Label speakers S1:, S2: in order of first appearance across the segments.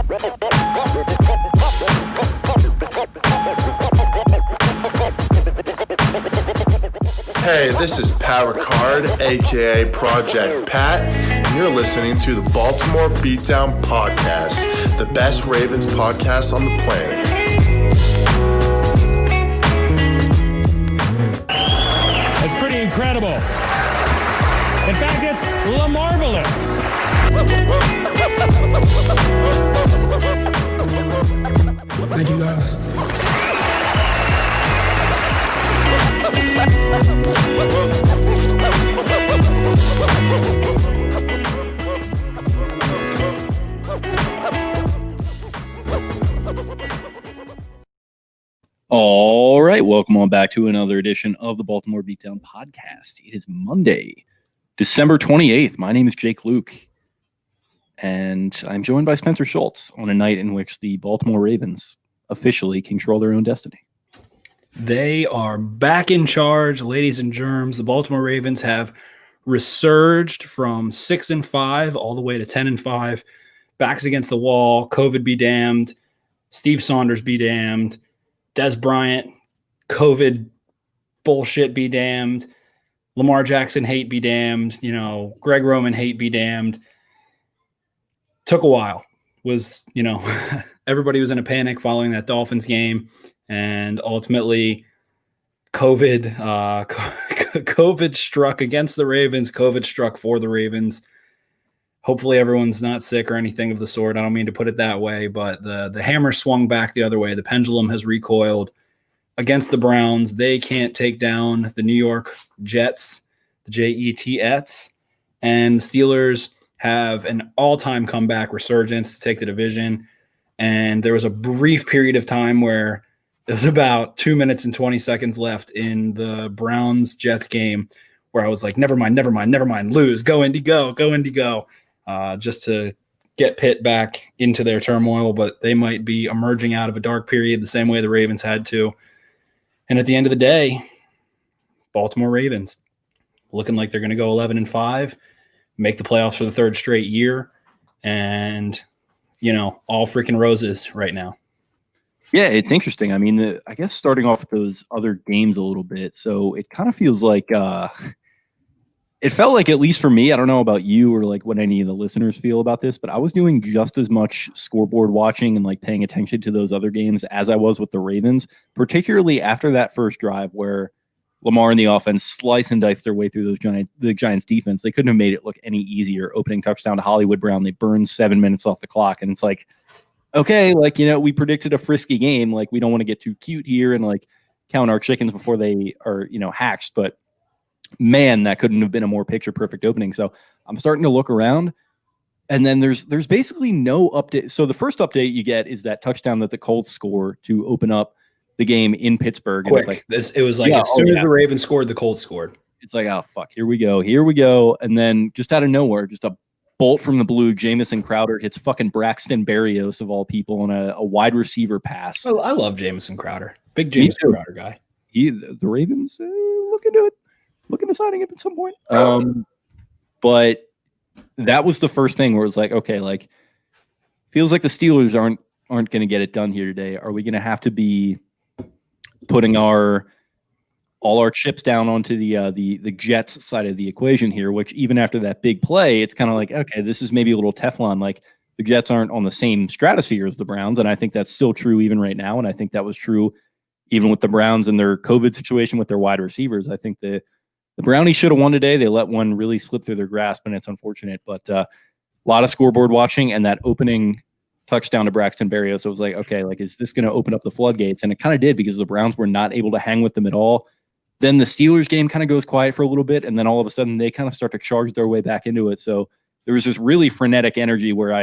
S1: Hey, this is Pat Ricard, aka Project Pat, and you're listening to the Baltimore Beatdown Podcast, the best Ravens podcast on the planet.
S2: It's pretty incredible. In fact, it's LaMarvelous.
S3: Thank you, guys.
S4: All right, welcome on back to another edition of the Baltimore Beatdown Podcast. It is Monday, December 28th. My name is Jake Luke, and I'm joined by Spencer Schultz on a night in which the Baltimore Ravens officially control their own destiny.
S5: They are back in charge, ladies and germs. The Baltimore Ravens have resurged from 6-5 all the way to 10-5. Backs against the wall. COVID be damned. Steve Saunders be damned. Des Bryant, COVID bullshit be damned. Lamar Jackson hate be damned. Greg Roman hate be damned. Took a while. Everybody was in a panic following that Dolphins game. And ultimately, COVID struck against the Ravens. COVID struck for the Ravens. Hopefully everyone's not sick or anything of the sort. I don't mean to put it that way, but the hammer swung back the other way. The pendulum has recoiled against the Browns. They can't take down the New York Jets, the Jets, and the Steelers have an all-time comeback resurgence to take the division. And there was a brief period of time where there was about 2 minutes and 20 seconds left in the Browns-Jets game where I was like, never mind, lose, go Indy, go Indy, go, just to get Pitt back into their turmoil. But they might be emerging out of a dark period the same way the Ravens had to. And at the end of the day, Baltimore Ravens looking like they're going to go 11-5, make the playoffs for the third straight year, and, all freaking roses right now.
S4: Yeah, it's interesting. I mean, I guess starting off with those other games a little bit. So it kind of feels like it felt like, at least for me, I don't know about you or like what any of the listeners feel about this, but I was doing just as much scoreboard watching and like paying attention to those other games as I was with the Ravens, particularly after that first drive where Lamar and the offense slice and dice their way through the Giants defense. They couldn't have made it look any easier. Opening touchdown to Hollywood Brown. They burned 7 minutes off the clock. And it's like, okay, we predicted a frisky game. Like, we don't want to get too cute here and like count our chickens before they are, hatched. But man, that couldn't have been a more picture perfect opening. So I'm starting to look around, and then there's basically no update. So the first update you get is that touchdown that the Colts score to open up the game in Pittsburgh.
S5: Quick.
S4: And
S5: As soon as the Ravens scored, the Colts scored.
S4: It's like, oh fuck, here we go. And then just out of nowhere, just a bolt from the blue, Jamison Crowder hits fucking Braxton Berrios of all people on a wide receiver pass.
S5: I love Jamison Crowder. Big Jamison Crowder guy.
S4: The Ravens looking to signing him at some point. But that was the first thing where it was like, okay, like feels like the Steelers aren't going to get it done here today. Are we going to have to be putting all our chips down onto the Jets side of the equation here, which even after that big play, it's kind of like, okay, this is maybe a little Teflon. Like the Jets aren't on the same stratosphere as the Browns. And I think that's still true even right now. And I think that was true even with the Browns and their COVID situation with their wide receivers. I think the Brownies should have won today. They let one really slip through their grasp, and it's unfortunate. But a lot of scoreboard watching, and that opening touchdown to Braxton Berrios. So it was like, okay, like, is this going to open up the floodgates? And it kind of did, because the Browns were not able to hang with them at all. Then the Steelers game kind of goes quiet for a little bit, and then all of a sudden they kind of start to charge their way back into it. So there was this really frenetic energy where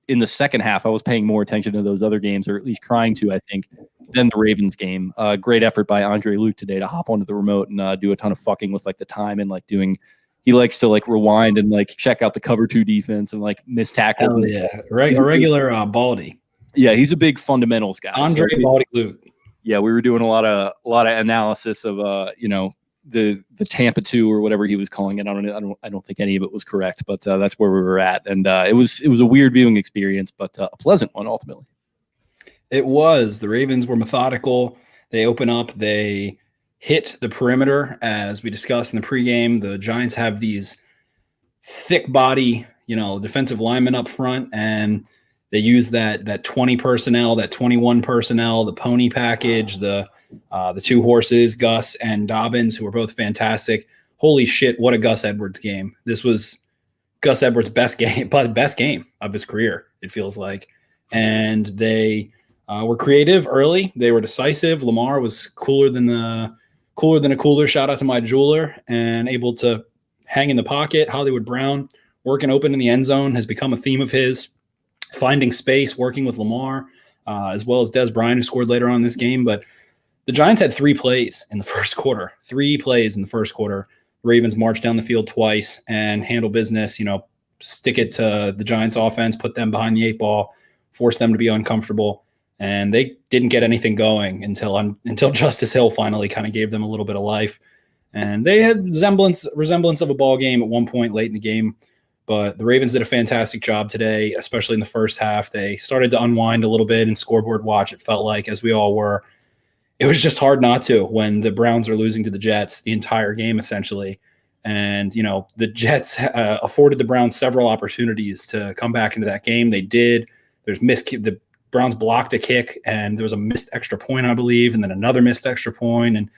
S4: in the second half, I was paying more attention to those other games, or at least trying to, I think, than the Ravens game. Great effort by Andre Luke today to hop onto the remote and do a ton of fucking with like the time and like he likes to like rewind and like check out the cover two defense and like miss tackle.
S5: Oh, yeah, a regular Baldy.
S4: Yeah, he's a big fundamentals guy.
S5: Andre Baldy Luke.
S4: Yeah, we were doing a lot of analysis of the Tampa 2 or whatever he was calling it. I don't think any of it was correct, but that's where we were at, and it was a weird viewing experience, but a pleasant one ultimately.
S5: It was. The Ravens were methodical. They open up. They hit the perimeter, as we discussed in the pregame. The Giants have these thick body, defensive linemen up front, and they use that 20 personnel, that 21 personnel, the pony package, the two horses, Gus and Dobbins, who were both fantastic. Holy shit, what a Gus Edwards game. This was Gus Edwards' best game of his career, it feels like. And they were creative early. They were decisive. Lamar was cooler than a cooler. Shout out to my jeweler, and able to hang in the pocket. Hollywood Brown working open in the end zone has become a theme of his. Finding space, working with Lamar, as well as Des Bryant, who scored later on in this game. But the Giants had 3 plays in the first quarter. 3 plays in the first quarter. The Ravens marched down the field twice and handle business, stick it to the Giants offense, put them behind the 8 ball, force them to be uncomfortable. And they didn't get anything going until Justice Hill finally kind of gave them a little bit of life. And they had resemblance of a ball game at one point late in the game. But the Ravens did a fantastic job today, especially in the first half. They started to unwind a little bit in scoreboard watch, it felt like, as we all were. It was just hard not to when the Browns are losing to the Jets the entire game, essentially. And, the Jets afforded the Browns several opportunities to come back into that game. They did. The Browns blocked a kick, and there was a missed extra point, I believe, and then another missed extra point. And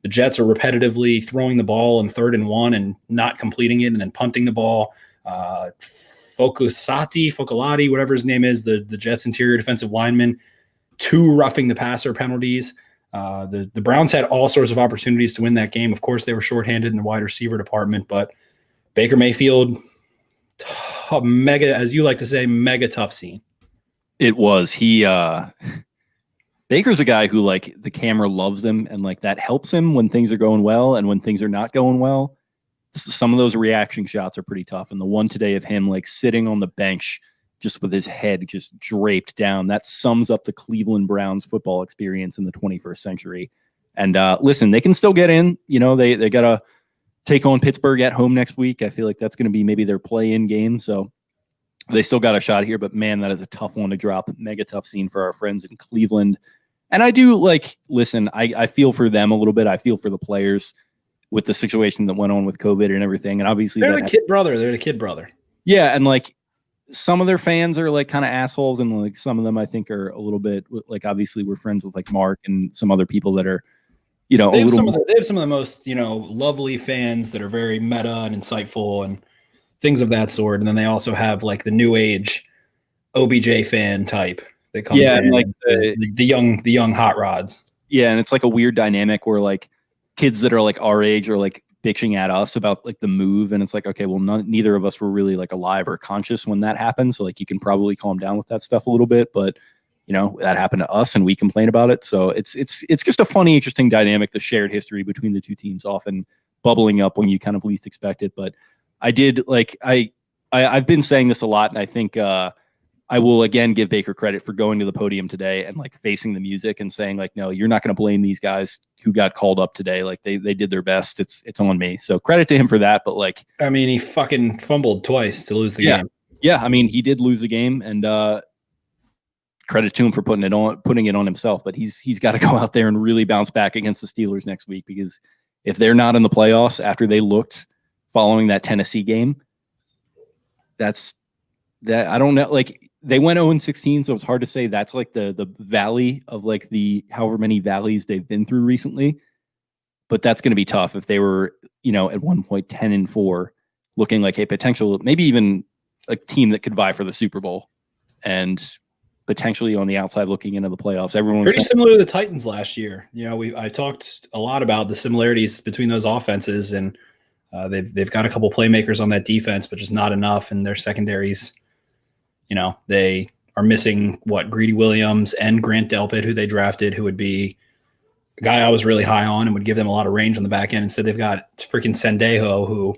S5: the Jets are repetitively throwing the ball in 3rd and 1 and not completing it and then punting the ball. Focolati, whatever his name is, the Jets interior defensive lineman, 2 roughing the passer penalties. The Browns had all sorts of opportunities to win that game. Of course, they were shorthanded in the wide receiver department, but Baker Mayfield, mega, as you like to say, mega tough scene.
S4: It was. Baker's a guy who, like, the camera loves him, and like that helps him when things are going well, and when things are not going well. Some of those reaction shots are pretty tough. And the one today of him like sitting on the bench just with his head just draped down, that sums up the Cleveland Browns football experience in the 21st century. And listen, they can still get in. They got to take on Pittsburgh at home next week. I feel like that's going to be maybe their play-in game. So they still got a shot here. But, man, that is a tough one to drop. Mega tough scene for our friends in Cleveland. And I do, listen, I feel for them a little bit. I feel for the players with the situation that went on with COVID and everything. And obviously
S5: they're the kid brother.
S4: Yeah. And like some of their fans are like kind of assholes. And like some of them I think are a little bit like, obviously we're friends with like Mark and some other people that are, they have some of
S5: the most, lovely fans that are very meta and insightful and things of that sort. And then they also have like the new age OBJ fan type that comes in, and like the young hot rods.
S4: Yeah. And it's like a weird dynamic where like kids that are like our age are like bitching at us about like the move, and it's like, okay, well, neither of us were really like alive or conscious when that happened, so like you can probably calm down with that stuff a little bit, but that happened to us and we complain about it. So it's just a funny, interesting dynamic, the shared history between the two teams often bubbling up when you kind of least expect it. But I did like I've been saying this a lot, and I think I will again give Baker credit for going to the podium today and like facing the music and saying like, no, you're not going to blame these guys who got called up today. Like they did their best. It's on me. So credit to him for that. But like,
S5: I mean, he fucking fumbled twice to lose the game.
S4: Yeah. I mean, he did lose the game, and credit to him for putting it on himself. But he's got to go out there and really bounce back against the Steelers next week, because if they're not in the playoffs after they looked following that Tennessee game, that I don't know. Like, they went 0-16, so it's hard to say that's like the valley of like the however many valleys they've been through recently. But that's going to be tough if they were, at one point 10-4, looking like a potential, maybe even a team that could vie for the Super Bowl, and potentially on the outside looking into the playoffs. Everyone's
S5: pretty similar to the Titans last year. I talked a lot about the similarities between those offenses, and they've got a couple playmakers on that defense, but just not enough, and their secondaries. They are missing Greedy Williams and Grant Delpit, who they drafted, who would be a guy I was really high on and would give them a lot of range on the back end. Instead, they've got freaking Sendejo, who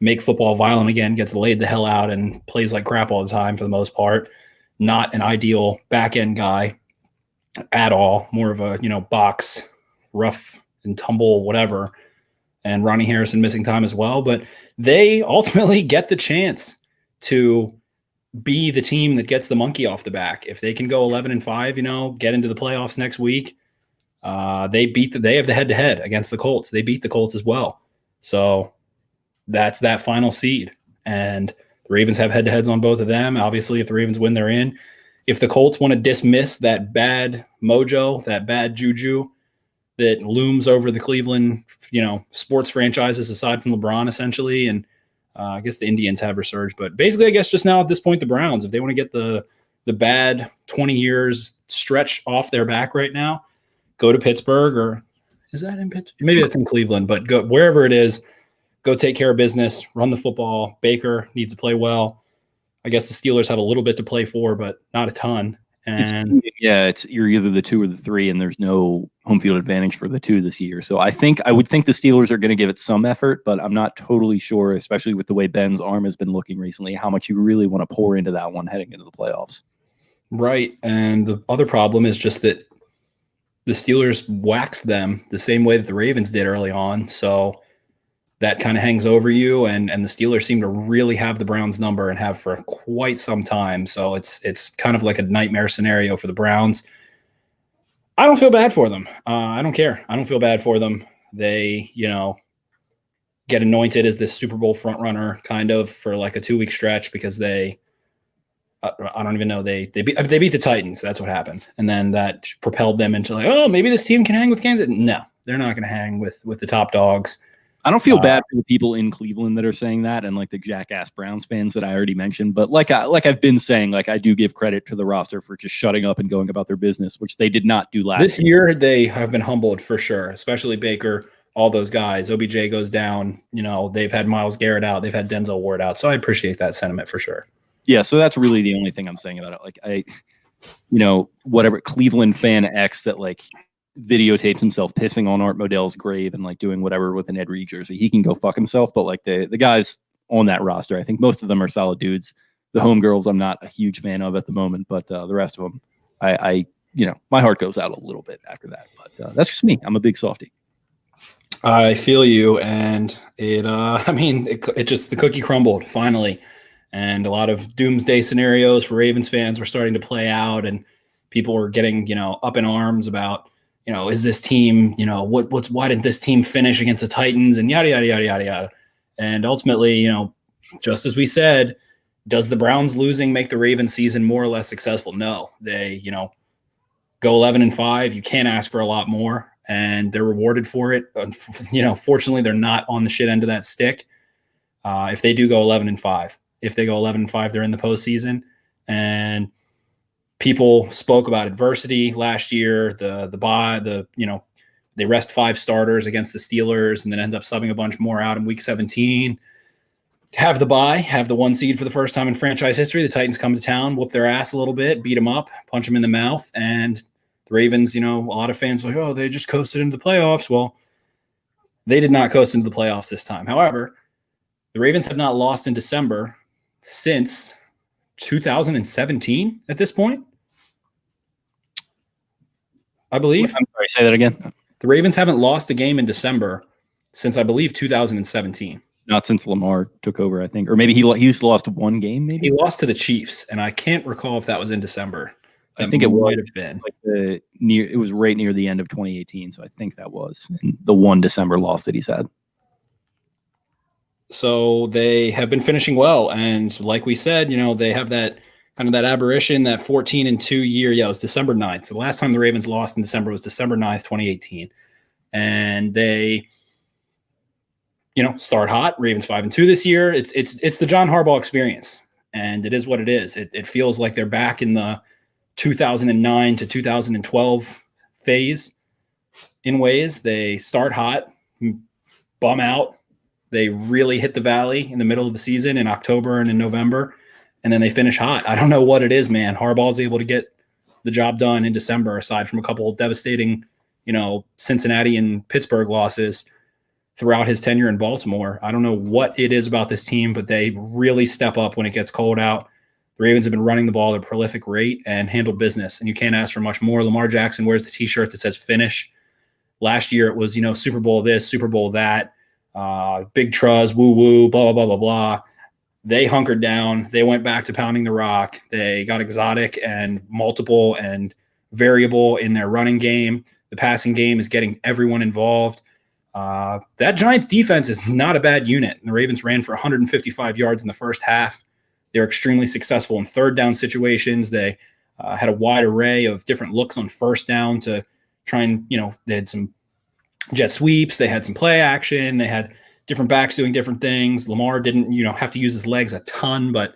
S5: make football violent again, gets laid the hell out and plays like crap all the time for the most part. Not an ideal back end guy at all. More of a, box, rough and tumble, whatever. and Ronnie Harrison missing time as well. But they ultimately get the chance to be the team that gets the monkey off the back. If they can go 11-5, get into the playoffs next week, they have the head-to-head against the Colts. They beat the Colts as well. So that's that final seed. And the Ravens have head-to-heads on both of them. Obviously, if the Ravens win, they're in. If the Colts want to dismiss that bad mojo, that bad juju that looms over the Cleveland, sports franchises aside from LeBron, essentially, and I guess the Indians have resurged. But basically, I guess just now at this point, the Browns, if they want to get the bad 20 years stretch off their back right now, go to Pittsburgh, or is that in Pittsburgh? Maybe that's in Cleveland, but go wherever it is, go take care of business, run the football. Baker needs to play well. I guess the Steelers have a little bit to play for, but not a ton. And
S4: you're either the 2 or the 3, and there's no home field advantage for the 2 this year. So I would think the Steelers are going to give it some effort, but I'm not totally sure, especially with the way Ben's arm has been looking recently, how much you really want to pour into that one heading into the playoffs.
S5: Right. And the other problem is just that the Steelers waxed them the same way that the Ravens did early on. So that kind of hangs over you, and the Steelers seem to really have the Browns number and have for quite some time. So it's kind of like a nightmare scenario for the Browns. I don't feel bad for them. I don't care. I don't feel bad for them. They, get anointed as this Super Bowl front runner kind of for like a 2-week stretch because I don't even know. They beat the Titans. That's what happened. And then that propelled them into like, oh, maybe this team can hang with Kansas. No, they're not going to hang with the top dogs.
S4: I don't feel bad for the people in Cleveland that are saying that, and like the jackass Browns fans that I already mentioned. But like I've been saying, like I do give credit to the roster for just shutting up and going about their business, which they did not do last
S5: this year. They have been humbled for sure, especially Baker, all those guys. OBJ goes down. They've had Myles Garrett out. They've had Denzel Ward out. So I appreciate that sentiment for sure.
S4: Yeah, so that's really the only thing I'm saying about it. Like whatever Cleveland fan X that like videotapes himself pissing on Art Modell's grave and like doing whatever with an Ed Reed jersey, he can go fuck himself. But like the guys on that roster, I think most of them are solid dudes. The homegirls I'm not a huge fan of at the moment, but the rest of them, I my heart goes out a little bit after that. But that's just me. I'm a big softie.
S5: I feel you, and it just the cookie crumbled finally, and a lot of doomsday scenarios for Ravens fans were starting to play out, and people were getting up in arms about. Is this team, why didn't this team finish against the Titans and yada, yada, yada, yada, yada. And ultimately, just as we said, does the Browns losing make the Ravens season more or less successful? No, they, go 11-5. You can't ask for a lot more, and they're rewarded for it. Fortunately, they're not on the shit end of that stick. If they do go 11-5, they're in the postseason. And people spoke about adversity last year, they rest 5 starters against the Steelers and then end up subbing a bunch more out in week 17. Have the bye, have the 1 seed for the first time in franchise history. The Titans come to town, whoop their ass a little bit, beat them up, punch them in the mouth. And the Ravens, a lot of fans are like, oh, they just coasted into the playoffs. Well, they did not coast into the playoffs this time. However, the Ravens have not lost in December since 2017 at this point, I believe.
S4: I'm sorry, say that again.
S5: The Ravens haven't lost a game in December since, I believe, 2017.
S4: Not since Lamar took over, I think. Or maybe he's lost 1 game, maybe?
S5: He lost to the Chiefs, and I can't recall if that was in December.
S4: I think it
S5: might have been.
S4: Like it was right near the end of 2018, so I think that was the 1 December loss that he's had.
S5: So they have been finishing well, and like we said, they have that kind of that aberration, that 14-2 year. Yeah, it was December 9th. So the last time the Ravens lost in December was December 9th, 2018. And they, start hot. Ravens 5-2 this year. It's the John Harbaugh experience, and it is what it is. It feels like they're back in the 2009 to 2012 phase in ways. They start hot, bum out. They really hit the valley in the middle of the season in October and in November, and then they finish hot. I don't know what it is, man. Harbaugh's able to get the job done in December, aside from a couple of devastating, Cincinnati and Pittsburgh losses throughout his tenure in Baltimore. I don't know what it is about this team, but they really step up when it gets cold out. The Ravens have been running the ball at a prolific rate and handled business, and you can't ask for much more. Lamar Jackson wears the T-shirt that says finish. Last year it was, Super Bowl this, Super Bowl that. big truz, woo woo, blah, blah, blah, blah, blah. They hunkered down. They went back to pounding the rock. They got exotic and multiple and variable in their running game. The passing game is getting everyone involved. That Giants defense is not a bad unit. And the Ravens ran for 155 yards in the first half. They were extremely successful in third down situations. They had a wide array of different looks on first down to try and, they had some jet sweeps. They had some play action. They had different backs doing different things. Lamar didn't, have to use his legs a ton, but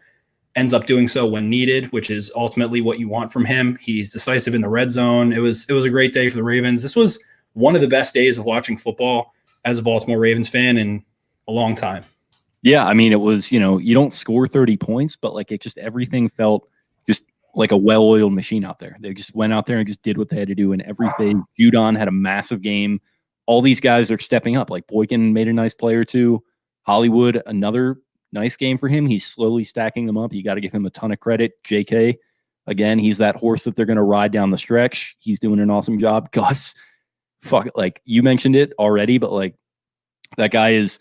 S5: ends up doing so when needed, which is ultimately what you want from him. He's decisive in the red zone. It was a great day for the Ravens. This was one of the best days of watching football as a Baltimore Ravens fan in a long time.
S4: Yeah, I mean, it was, you don't score 30 points, but like it just everything felt just like a well-oiled machine out there. They just went out there and just did what they had to do in everything. Judon had a massive game. All these guys are stepping up. Like Boykin made a nice play or two. Hollywood, another nice game for him. He's slowly stacking them up. You got to give him a ton of credit. JK, again, he's that horse that they're going to ride down the stretch. He's doing an awesome job. Gus, like you mentioned it already, but like that guy is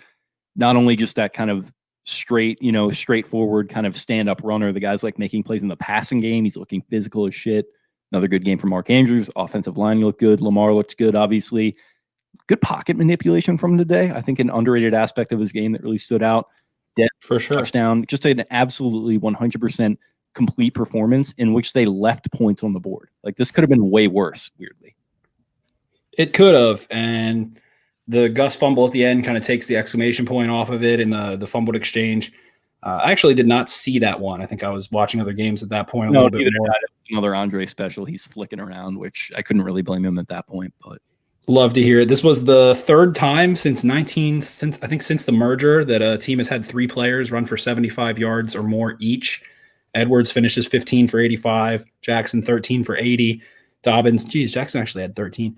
S4: not only just that kind of straightforward kind of stand-up runner. The guy's like making plays in the passing game. He's looking physical as shit. Another good game from Mark Andrews. Offensive line looked good. Lamar looked good, obviously. Good pocket manipulation from him today. I think an underrated aspect of his game that really stood out. Dead
S5: for sure.
S4: Touchdown. Just an absolutely 100% complete performance in which they left points on the board. Like this could have been way worse, weirdly.
S5: It could have. And the Gus fumble at the end kind of takes the exclamation point off of it in the fumbled exchange. I actually did not see that one. I think I was watching other games at that point a little bit more.
S4: Another Andre special. He's flicking around, which I couldn't really blame him at that point, but
S5: love to hear it. This was the third time since the merger that a team has had three players run for 75 yards or more each. Edwards finishes 15 for 85, Jackson 13 for 80, Dobbins, Jackson actually had 13.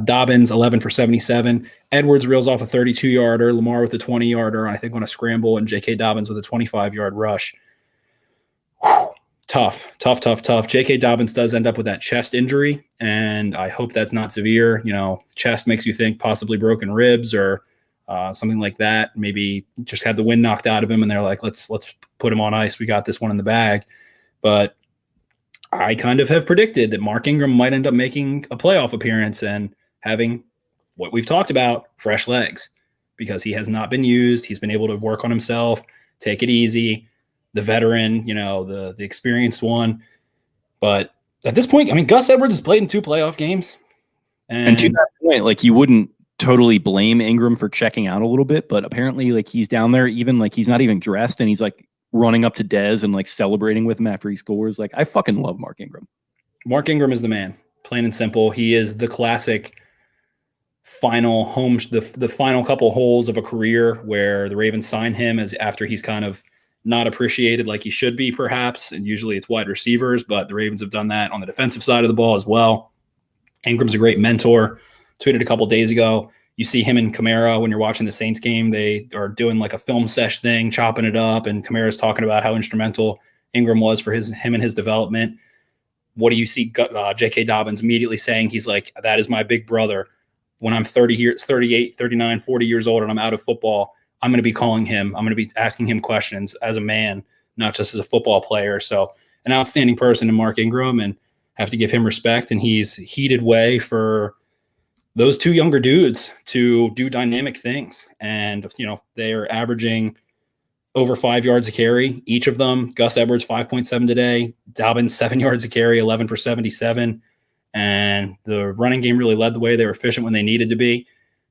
S5: Dobbins 11 for 77. Edwards reels off a 32-yarder, Lamar with a 20-yarder, I think on a scramble, and J.K. Dobbins with a 25-yard rush. Whew. Tough. J.K. Dobbins does end up with that chest injury, and I hope that's not severe. Chest makes you think possibly broken ribs or something like that. Maybe just had the wind knocked out of him, and they're like, let's put him on ice. We got this one in the bag. But I kind of have predicted that Mark Ingram might end up making a playoff appearance and having what we've talked about, fresh legs, because he has not been used. He's been able to work on himself, take it easy. The veteran, the experienced one. But at this point, I mean, Gus Edwards has played in 2 playoff games.
S4: And to that point, like you wouldn't totally blame Ingram for checking out a little bit, but apparently like he's down there, even like he's not even dressed and he's like running up to Dez and like celebrating with him after he scores. Like I fucking love Mark Ingram. Mark
S5: Ingram is the man, plain and simple. He is the classic final the final couple holes of a career where the Ravens sign him as after he's kind of not appreciated like he should be, perhaps. And usually it's wide receivers, but the Ravens have done that on the defensive side of the ball as well. Ingram's a great mentor. Tweeted a couple days ago. You see him and Kamara when you're watching the Saints game. They are doing like a film sesh thing, chopping it up, and Kamara's talking about how instrumental Ingram was for him and his development. What do you see J.K. Dobbins immediately saying? He's like, that is my big brother. When I'm 38, 39, 40 years old and I'm out of football, I'm going to be calling him. I'm going to be asking him questions as a man, not just as a football player. So an outstanding person in Mark Ingram, and have to give him respect. And he's heated way for those 2 younger dudes to do dynamic things. And, they are averaging over 5 yards a carry, each of them. Gus Edwards, 5.7 today. Dobbins, 7 yards a carry, 11 for 77. And the running game really led the way. They were efficient when they needed to be.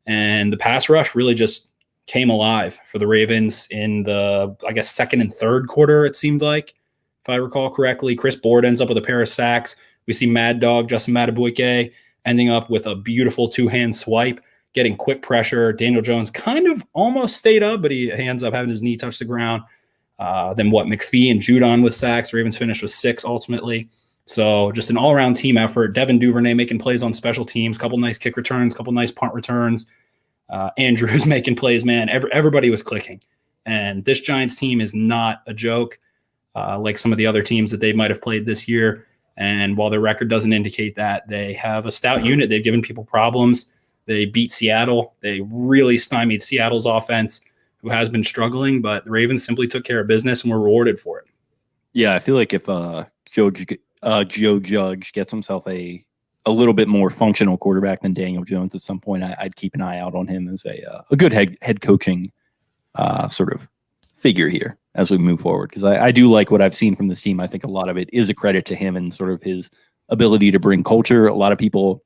S5: And the pass rush really just came alive for the Ravens in the, I guess, second and third quarter, it seemed like, if I recall correctly. Chris Board ends up with a pair of sacks. We see Mad Dog, Justin Matabuike, ending up with a beautiful 2-hand swipe, getting quick pressure. Daniel Jones kind of almost stayed up, but he ends up having his knee touch the ground. Then McPhee and Judon with sacks. Ravens finished with 6 ultimately. So just an all-around team effort. Devin Duvernay making plays on special teams, couple nice kick returns, couple nice punt returns. Andrews making plays, man. Everybody was clicking. And this Giants team is not a joke like some of the other teams that they might have played this year. And while their record doesn't indicate that, they have a stout unit. They've given people problems. They beat Seattle. They really stymied Seattle's offense, who has been struggling, but the Ravens simply took care of business and were rewarded for it.
S4: Yeah, I feel like if Joe Judge gets himself a little bit more functional quarterback than Daniel Jones at some point, I'd keep an eye out on him as a good head coaching sort of figure here as we move forward. Because I do like what I've seen from this team. I think a lot of it is a credit to him and sort of his ability to bring culture. A lot of people,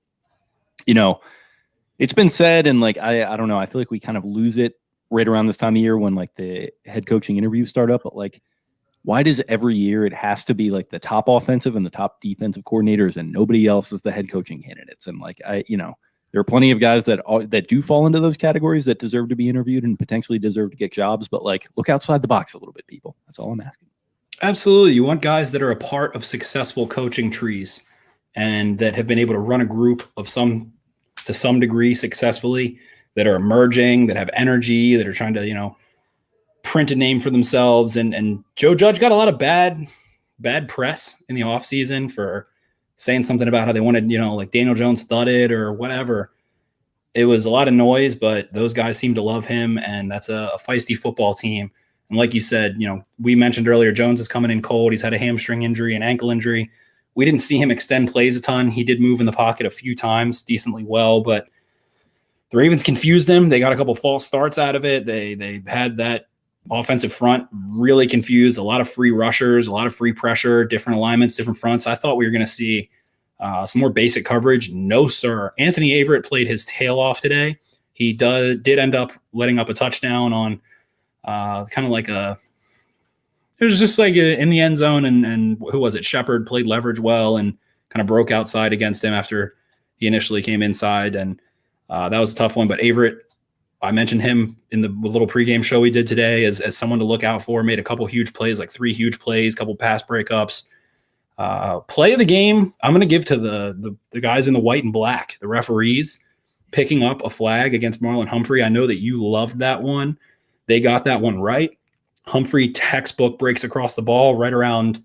S4: it's been said, and like I don't know, I feel like we kind of lose it right around this time of year when like the head coaching interviews start up. But like, why does every year it has to be like the top offensive and the top defensive coordinators and nobody else is the head coaching candidates? And like there are plenty of guys that do fall into those categories that deserve to be interviewed and potentially deserve to get jobs. But like, look outside the box a little bit, people. That's all I'm asking.
S5: Absolutely. You want guys that are a part of successful coaching trees and that have been able to run a group to some degree successfully, that are emerging, that have energy, that are trying to, print a name for themselves. And Joe Judge got a lot of bad press in the offseason for saying something about how they wanted, like Daniel Jones thudded or whatever. It was a lot of noise, but those guys seem to love him, and that's a feisty football team. And like you said, we mentioned earlier, Jones is coming in cold. He's had a hamstring injury, an ankle injury. We didn't see him extend plays a ton. He did move in the pocket a few times decently well, but the Ravens confused him. They got a couple false starts out of it. They had that offensive front really confused, a lot of free rushers, a lot of free pressure, different alignments, different fronts. I thought we were going to see some more basic coverage. No, sir. Anthony Averett played his tail off today. He did end up letting up a touchdown on kind of like it was just like in the end zone, and who was it? Shepard played leverage well and kind of broke outside against him after he initially came inside, and that was a tough one. But Averett, I mentioned him in the little pregame show we did today as someone to look out for. Made a couple huge plays, like 3 huge plays, couple pass breakups. Play of the game, I'm going to give to the guys in the white and black, the referees, picking up a flag against Marlon Humphrey. I know that you loved that one. They got that one right. Humphrey textbook breaks across the ball right around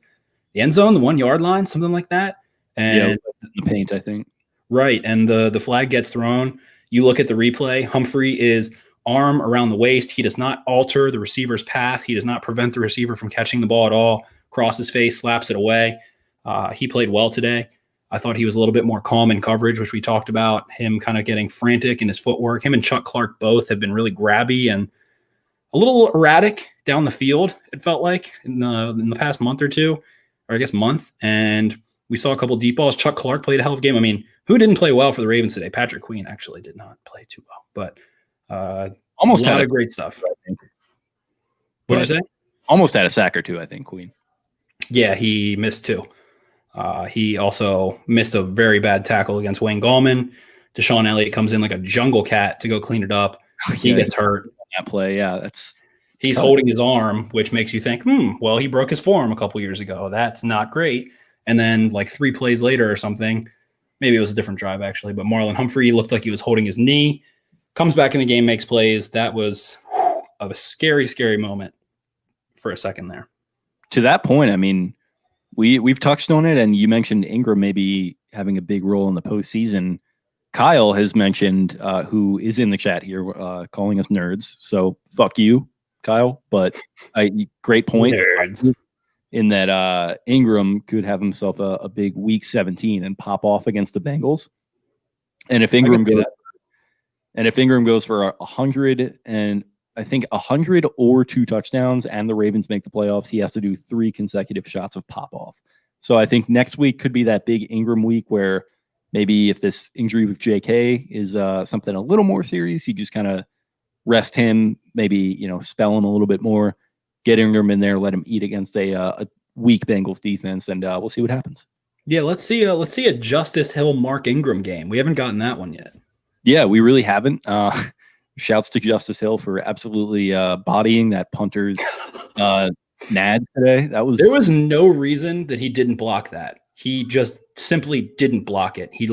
S5: the end zone, the 1 yard line, something like that. And
S4: the paint, I think.
S5: Right. And the flag gets thrown. You look at the replay. Humphrey is arm around the waist. He does not alter the receiver's path. He does not prevent the receiver from catching the ball at all. Crosses face, slaps it away. He played well today. I thought he was a little bit more calm in coverage, which we talked about, him kind of getting frantic in his footwork. Him and Chuck Clark both have been really grabby and a little erratic down the field, it felt like, in the past month or two, or I guess month. And we saw a couple deep balls. Chuck Clark played a hell of a game. I mean, who didn't play well for the Ravens today? Patrick Queen actually did not play too well, but
S4: almost
S5: a lot
S4: had
S5: of great stuff. What did you say?
S4: Almost had a sack or two, I think, Queen.
S5: Yeah, he missed 2. He also missed a very bad tackle against Wayne Gallman. Deshaun Elliott comes in like a jungle cat to go clean it up. He gets hurt.
S4: That play, yeah,
S5: he's holding his arm, which makes you think, well, he broke his forearm a couple years ago. That's not great. And then like 3 plays later or something, maybe it was a different drive actually, but Marlon Humphrey looked like he was holding his knee, comes back in the game, makes plays. That was a scary, scary moment for a second there.
S4: To that point, I mean, we've touched on it, and you mentioned Ingram maybe having a big role in the postseason. Kyle has mentioned, who is in the chat here, calling us nerds. So fuck you, Kyle. But great point.
S5: Nerds.
S4: In that Ingram could have himself a big week 17 and pop off against the Bengals. And if Ingram goes for 100 and I think 100 or 2 touchdowns and the Ravens make the playoffs, he has to do 3 consecutive shots of pop off. So I think next week could be that big Ingram week where maybe if this injury with JK is something a little more serious, you just kind of rest him, maybe, spell him a little bit more, get Ingram in there, let him eat against a weak Bengals defense, and we'll see what happens.
S5: Yeah, let's see a Justice Hill Mark Ingram game. We haven't gotten that one yet.
S4: Yeah, we really haven't. Shouts to Justice Hill for absolutely bodying that punter's nad today. There
S5: was no reason that he didn't block that. He just simply didn't block it. He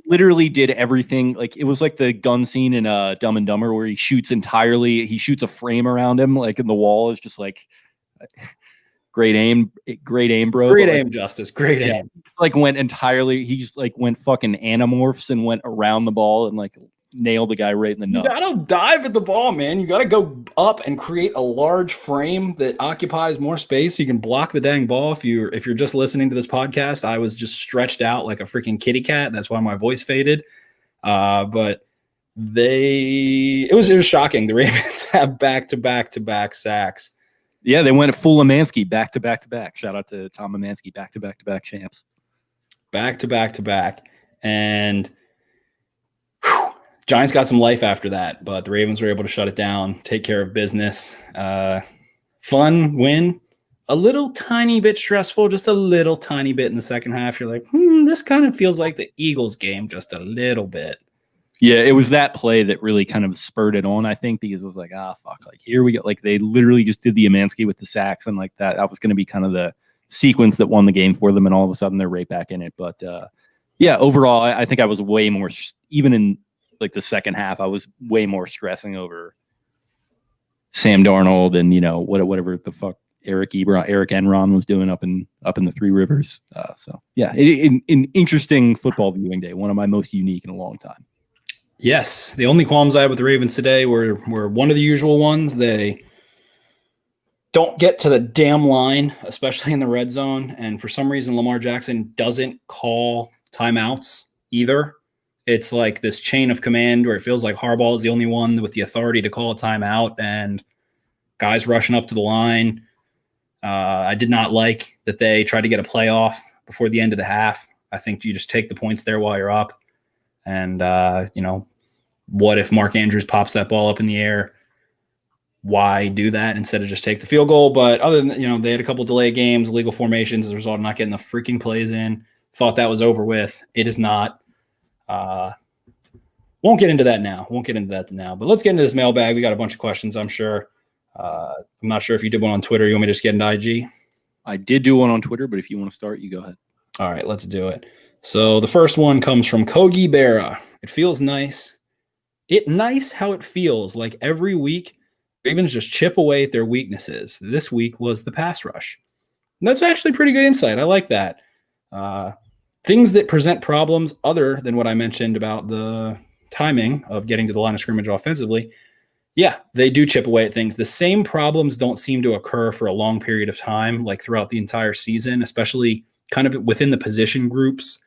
S4: literally did everything. Like it was like the gun scene in Dumb and Dumber where he shoots a frame around him, like in the wall. Is just like great aim, bro.
S5: Great aim, Justice. Great aim.
S4: He just went fucking Animorphs and went around the ball and like nail the guy right in the
S5: You
S4: nuts.
S5: gotta dive at the ball, man. You gotta go up and create a large frame that occupies more space so you can block the dang ball. If you're just listening to this podcast, I was just stretched out like a freaking kitty cat. That's why my voice faded. But it was shocking. The Ravens have back-to-back sacks.
S4: Yeah, they went full Amansky back-to-back. Shout out to Tom Amansky, back-to-back champs.
S5: Back-to-back. And Giants got some life after that, but the Ravens were able to shut it down, take care of business. Fun win. A little tiny bit stressful, just a little tiny bit in the second half. You're like, this kind of feels like the Eagles game just a little bit.
S4: Yeah, it was that play that really kind of spurred it on, I think, because it was like, fuck, like here we go. Like they literally just did the Amansky with the sacks and like that was going to be kind of the sequence that won the game for them, and all of a sudden they're right back in it. But yeah, overall, I think I was way more, even in like the second half, I was way more stressing over Sam Darnold and whatever the fuck Eric Enron was doing up in the Three Rivers. So yeah, an interesting football viewing day, one of my most unique in a long time.
S5: Yes, the only qualms I had with the Ravens today were one of the usual ones. They don't get to the damn line, especially in the red zone, and for some reason Lamar Jackson doesn't call timeouts either. It's like this chain of command where it feels like Harbaugh is the only one with the authority to call a timeout, and guys rushing up to the line. I did not like that they tried to get a playoff before the end of the half. I think you just take the points there while you're up. And, what if Mark Andrews pops that ball up in the air? Why do that instead of just take the field goal? But other than, they had a couple delay games, illegal formations as a result of not getting the freaking plays in. Thought that was over with. It is not. Won't get into that now. But let's get into this mailbag. We got a bunch of questions, I'm sure. I'm not sure if you did one on Twitter. You want me to just get into IG?
S4: I did do one on Twitter, but if you want to start, you go ahead.
S5: All right, let's do it. So the first one comes from Kogi Berra. It feels nice. Nice how it feels like every week Ravens just chip away at their weaknesses. This week was the pass rush. And that's actually pretty good insight. I like that. Things that present problems other than what I mentioned about the timing of getting to the line of scrimmage offensively. Yeah, they do chip away at things. The same problems don't seem to occur for a long period of time, like throughout the entire season, especially kind of within the position groups.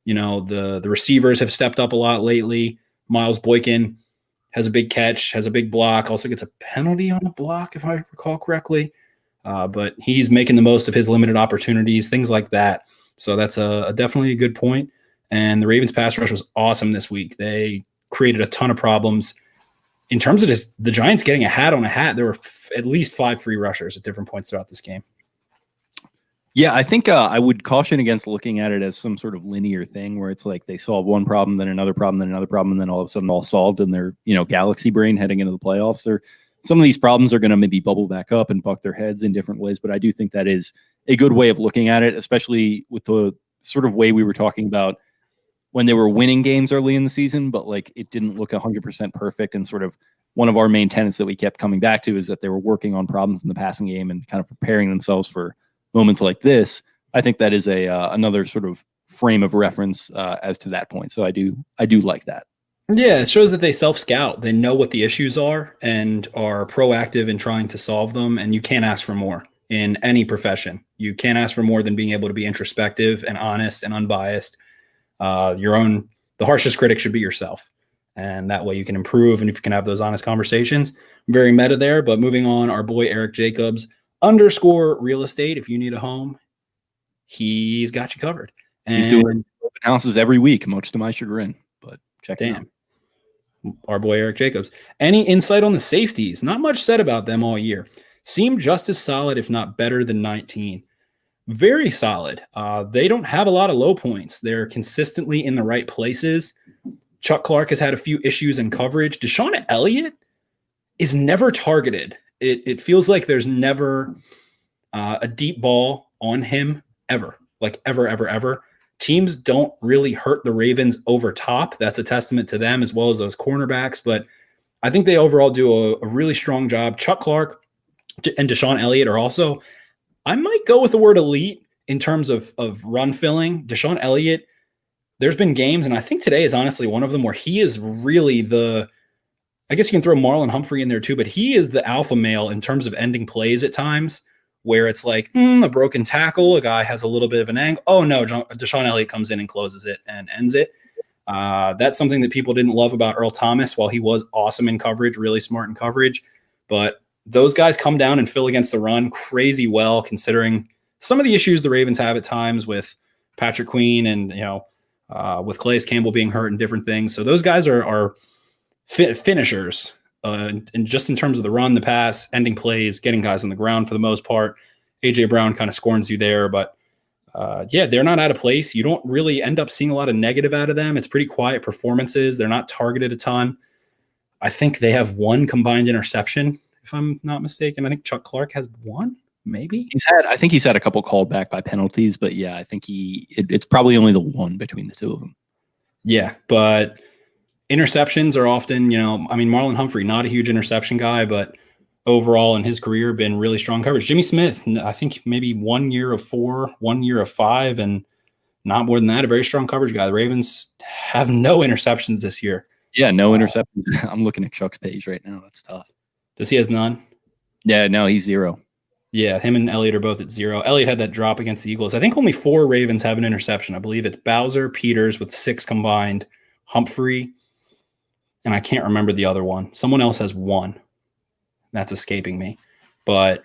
S5: The receivers have stepped up a lot lately. Miles Boykin has a big catch, has a big block, also gets a penalty on a block, if I recall correctly. But he's making the most of his limited opportunities, things like that. So that's definitely a good point. And the Ravens pass rush was awesome this week. They created a ton of problems. In terms of the Giants getting a hat on a hat, there were at least 5 free rushers at different points throughout this game.
S4: Yeah, I think I would caution against looking at it as some sort of linear thing where it's like they solve one problem, then another problem, then another problem, and then all of a sudden all solved in their galaxy brain heading into the playoffs. Some of these problems are going to maybe bubble back up and buck their heads in different ways, but I do think that is a good way of looking at it, especially with the sort of way we were talking about when they were winning games early in the season, but like it didn't look 100% perfect. And sort of one of our main tenets that we kept coming back to is that they were working on problems in the passing game and kind of preparing themselves for moments like this. I think that is another sort of frame of reference as to that point. So I do like that.
S5: Yeah, it shows that they self-scout. They know what the issues are and are proactive in trying to solve them. And you can't ask for more in any profession. You can't ask for more than being able to be introspective and honest and unbiased. The harshest critic should be yourself. And that way you can improve. And if you can have those honest conversations, very meta there. But moving on, our boy Eric Jacobs _real estate. If you need a home, he's got you covered. And
S4: he's doing open houses every week, much to my chagrin. But check it out.
S5: Our boy Eric Jacobs. Any insight on the safeties? Not much said about them all year. Seem just as solid, if not better than 19. Very solid. They don't have a lot of low points. They're consistently in the right places. Chuck Clark has had a few issues in coverage. Deshaun Elliott is never targeted. It feels like there's never a deep ball on him ever. Like ever. Teams don't really hurt the Ravens over top. That's a testament to them as well as those cornerbacks. But I think they overall do a really strong job. Chuck Clark and Deshaun Elliott are also, I might go with the word elite in terms of run filling. Deshaun Elliott there's been games, and I think today is honestly one of them where he is really I guess you can throw Marlon Humphrey in there too, but he is the alpha male in terms of ending plays at times where it's like a broken tackle, a guy has a little bit of an angle. Oh no, Deshaun Elliott comes in and closes it and ends it. That's something that people didn't love about Earl Thomas. While he was awesome in coverage, really smart in coverage, but those guys come down and fill against the run crazy well, considering some of the issues the Ravens have at times with Patrick Queen and, with Calais Campbell being hurt and different things. So those guys are finishers, and just in terms of the run, the pass, ending plays, getting guys on the ground for the most part. AJ Brown kind of scorns you there, but they're not out of place. You don't really end up seeing a lot of negative out of them. It's pretty quiet performances. They're not targeted a ton. I think they have one combined interception, if I'm not mistaken. I think Chuck Clark has one, maybe.
S4: I think he's had a couple called back by penalties, but yeah, I think it's probably only the one between the two of them.
S5: Yeah, but interceptions are often, Marlon Humphrey, not a huge interception guy, but overall in his career been really strong coverage. Jimmy Smith, I think maybe 1 year of 4, 1 year of 5, and not more than that, a very strong coverage guy. The Ravens have no interceptions this year.
S4: Yeah, no interceptions. I'm looking at Chuck's page right now. That's tough.
S5: Does he have none?
S4: Yeah, no, he's 0.
S5: Yeah, him and Elliott are both at 0. Elliott had that drop against the Eagles. I think only 4 Ravens have an interception. I believe it's Bowser, Peters with 6 combined, Humphrey, and I can't remember the other one. Someone else has 1. That's escaping me. But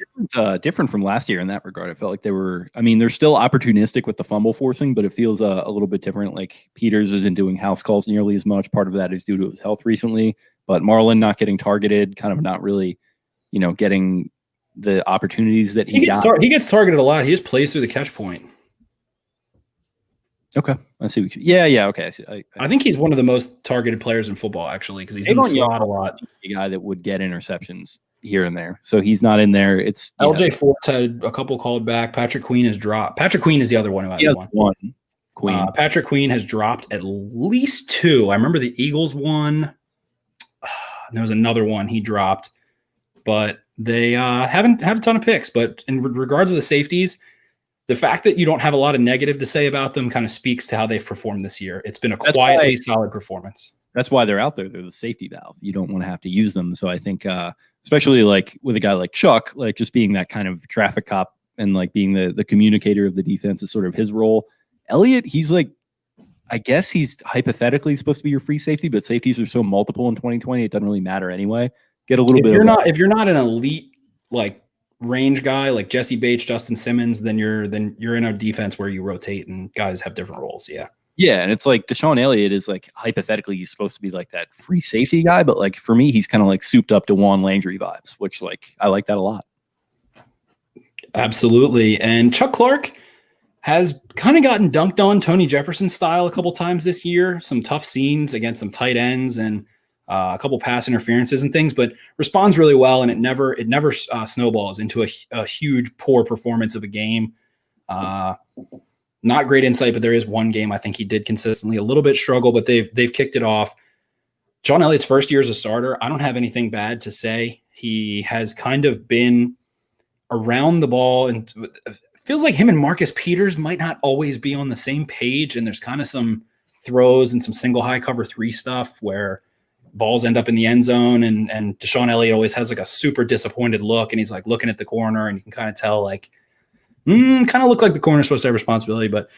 S4: different from last year in that regard. I felt like they're still opportunistic with the fumble forcing, but it feels a little bit different. Like Peters isn't doing house calls nearly as much. Part of that is due to his health recently, but Marlon not getting targeted, kind of not really, getting the opportunities that he got.
S5: He gets targeted a lot. He just plays through the catch point.
S4: Okay, I see. Yeah. Okay, I see.
S5: I think he's one of the most targeted players in football, actually, because he's in the slot a lot.
S4: The guy that would get interceptions here and there, so he's not in there. It's
S5: LJ Fort's had a couple called back. Patrick Queen has dropped. Patrick Queen is the other one who has one. Queen. Patrick Queen has dropped at least 2. I remember the Eagles one. There was another one he dropped, but they haven't had a ton of picks. But in regards to the safeties, the fact that you don't have a lot of negative to say about them kind of speaks to how they've performed this year. It's been a quietly solid performance.
S4: That's why they're out there. They're the safety valve. You don't want to have to use them. So I think, especially like with a guy like Chuck, like just being that kind of traffic cop and like being the communicator of the defense is sort of his role. Elliott, he's like, I guess he's hypothetically supposed to be your free safety, but safeties are so multiple in 2020, it doesn't really matter anyway. Get a little bit.
S5: If you're not an elite like range guy like Jesse Bates, Justin Simmons, then you're in a defense where you rotate and guys have different roles. Yeah.
S4: Yeah, and it's like Deshaun Elliott is like hypothetically he's supposed to be like that free safety guy, but like for me he's kind of like souped up to Juan Landry vibes, which like I like that a lot.
S5: Absolutely. And Chuck Clark has kind of gotten dunked on Tony Jefferson style a couple times this year. Some tough scenes against some tight ends and a couple pass interferences and things, but responds really well, and it never snowballs into a huge poor performance of a game. Not great insight, but there is one game I think he did consistently a little bit struggle, but they've kicked it off. John Elliott's first year as a starter, I don't have anything bad to say. He has kind of been around the ball, and it feels like him and Marcus Peters might not always be on the same page, and there's kind of some throws and some single high cover 3 stuff where balls end up in the end zone, and Deshaun Elliott always has like a super disappointed look, and he's like looking at the corner, and you can kind of tell like, kind of look like the corner's supposed to have responsibility, but